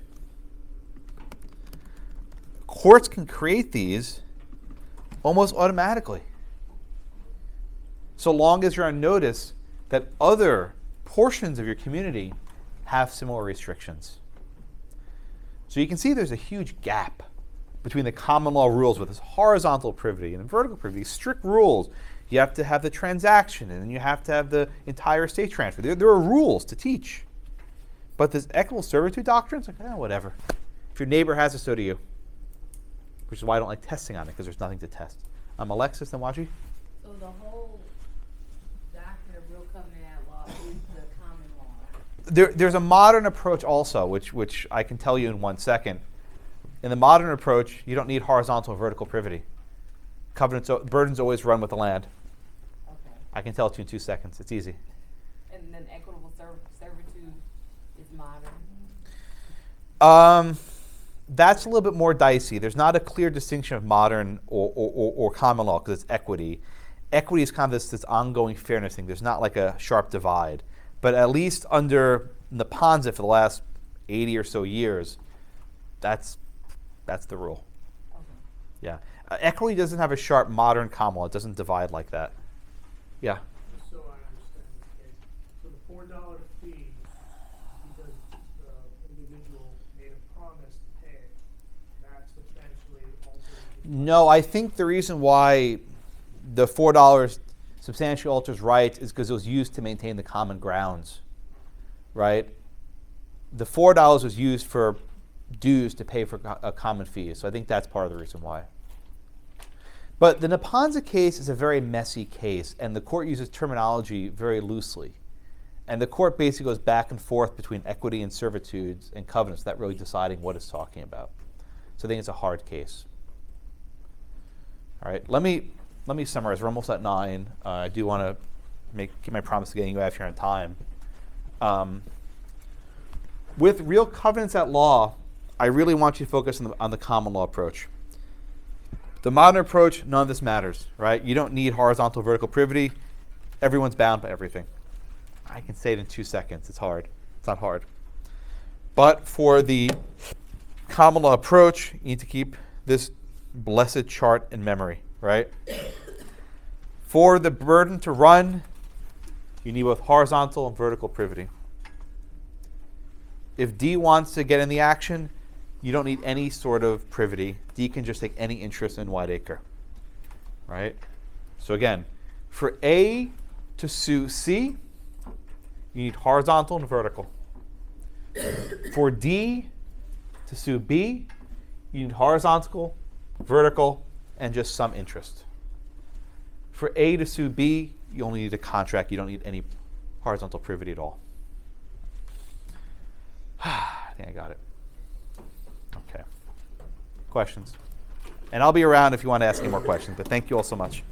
Courts can create these almost automatically, so long as you're on notice that other portions of your community have similar restrictions. So you can see there's a huge gap between the common law rules with this horizontal privity and vertical privity, strict rules. You have to have the transaction, and then you have to have the entire estate transfer. There are rules to teach. But this equitable servitude doctrine, it's like, whatever. If your neighbor has it, so do you. Which is why I don't like testing on it, because there's nothing to test. Alexis and Waji? So the whole doctrine of real covenant at law is the common law. There's a modern approach also, which I can tell you in 1 second. In the modern approach, you don't need horizontal or vertical privity. Burdens always run with the land. Okay. I can tell it to you in 2 seconds. It's easy. And then equitable servitude is modern. That's a little bit more dicey. There's not a clear distinction of modern or common law because it's equity. equity is kind of this ongoing fairness thing. There's not like a sharp divide. But at least under Neponset for the last 80 or so years, that's the rule. Yeah. Equity doesn't have a sharp modern common law. It doesn't divide like that. Yeah. Just so I understand, okay, so the $4 fee, because the individual made a promise to pay it, that substantially alters the. No, I think the reason why the $4 substantially alters rights is because it was used to maintain the common grounds, right? The $4 was used for dues to pay for a common fee, so I think that's part of the reason why. But the Neponset case is a very messy case, and the court uses terminology very loosely. And the court basically goes back and forth between equity and servitudes and covenants, that really deciding what it's talking about. So I think it's a hard case. All right, let me summarize. We're almost at 9. I do want to keep my promise of getting you out of here on time. With real covenants at law, I really want you to focus on the common law approach. The modern approach, none of this matters, right? You don't need horizontal vertical privity. Everyone's bound by everything. I can say it in 2 seconds. It's hard. It's not hard. But for the common law approach, you need to keep this blessed chart in memory, right? For the burden to run, you need both horizontal and vertical privity. If D wants to get in the action, you don't need any sort of privity. D can just take any interest in Whiteacre, right? So again, for A to sue C, you need horizontal and vertical. For D to sue B, you need horizontal, vertical, and just some interest. For A to sue B, you only need a contract. You don't need any horizontal privity at all. I think I got it. Okay. Questions? And I'll be around if you want to ask any more questions, but thank you all so much.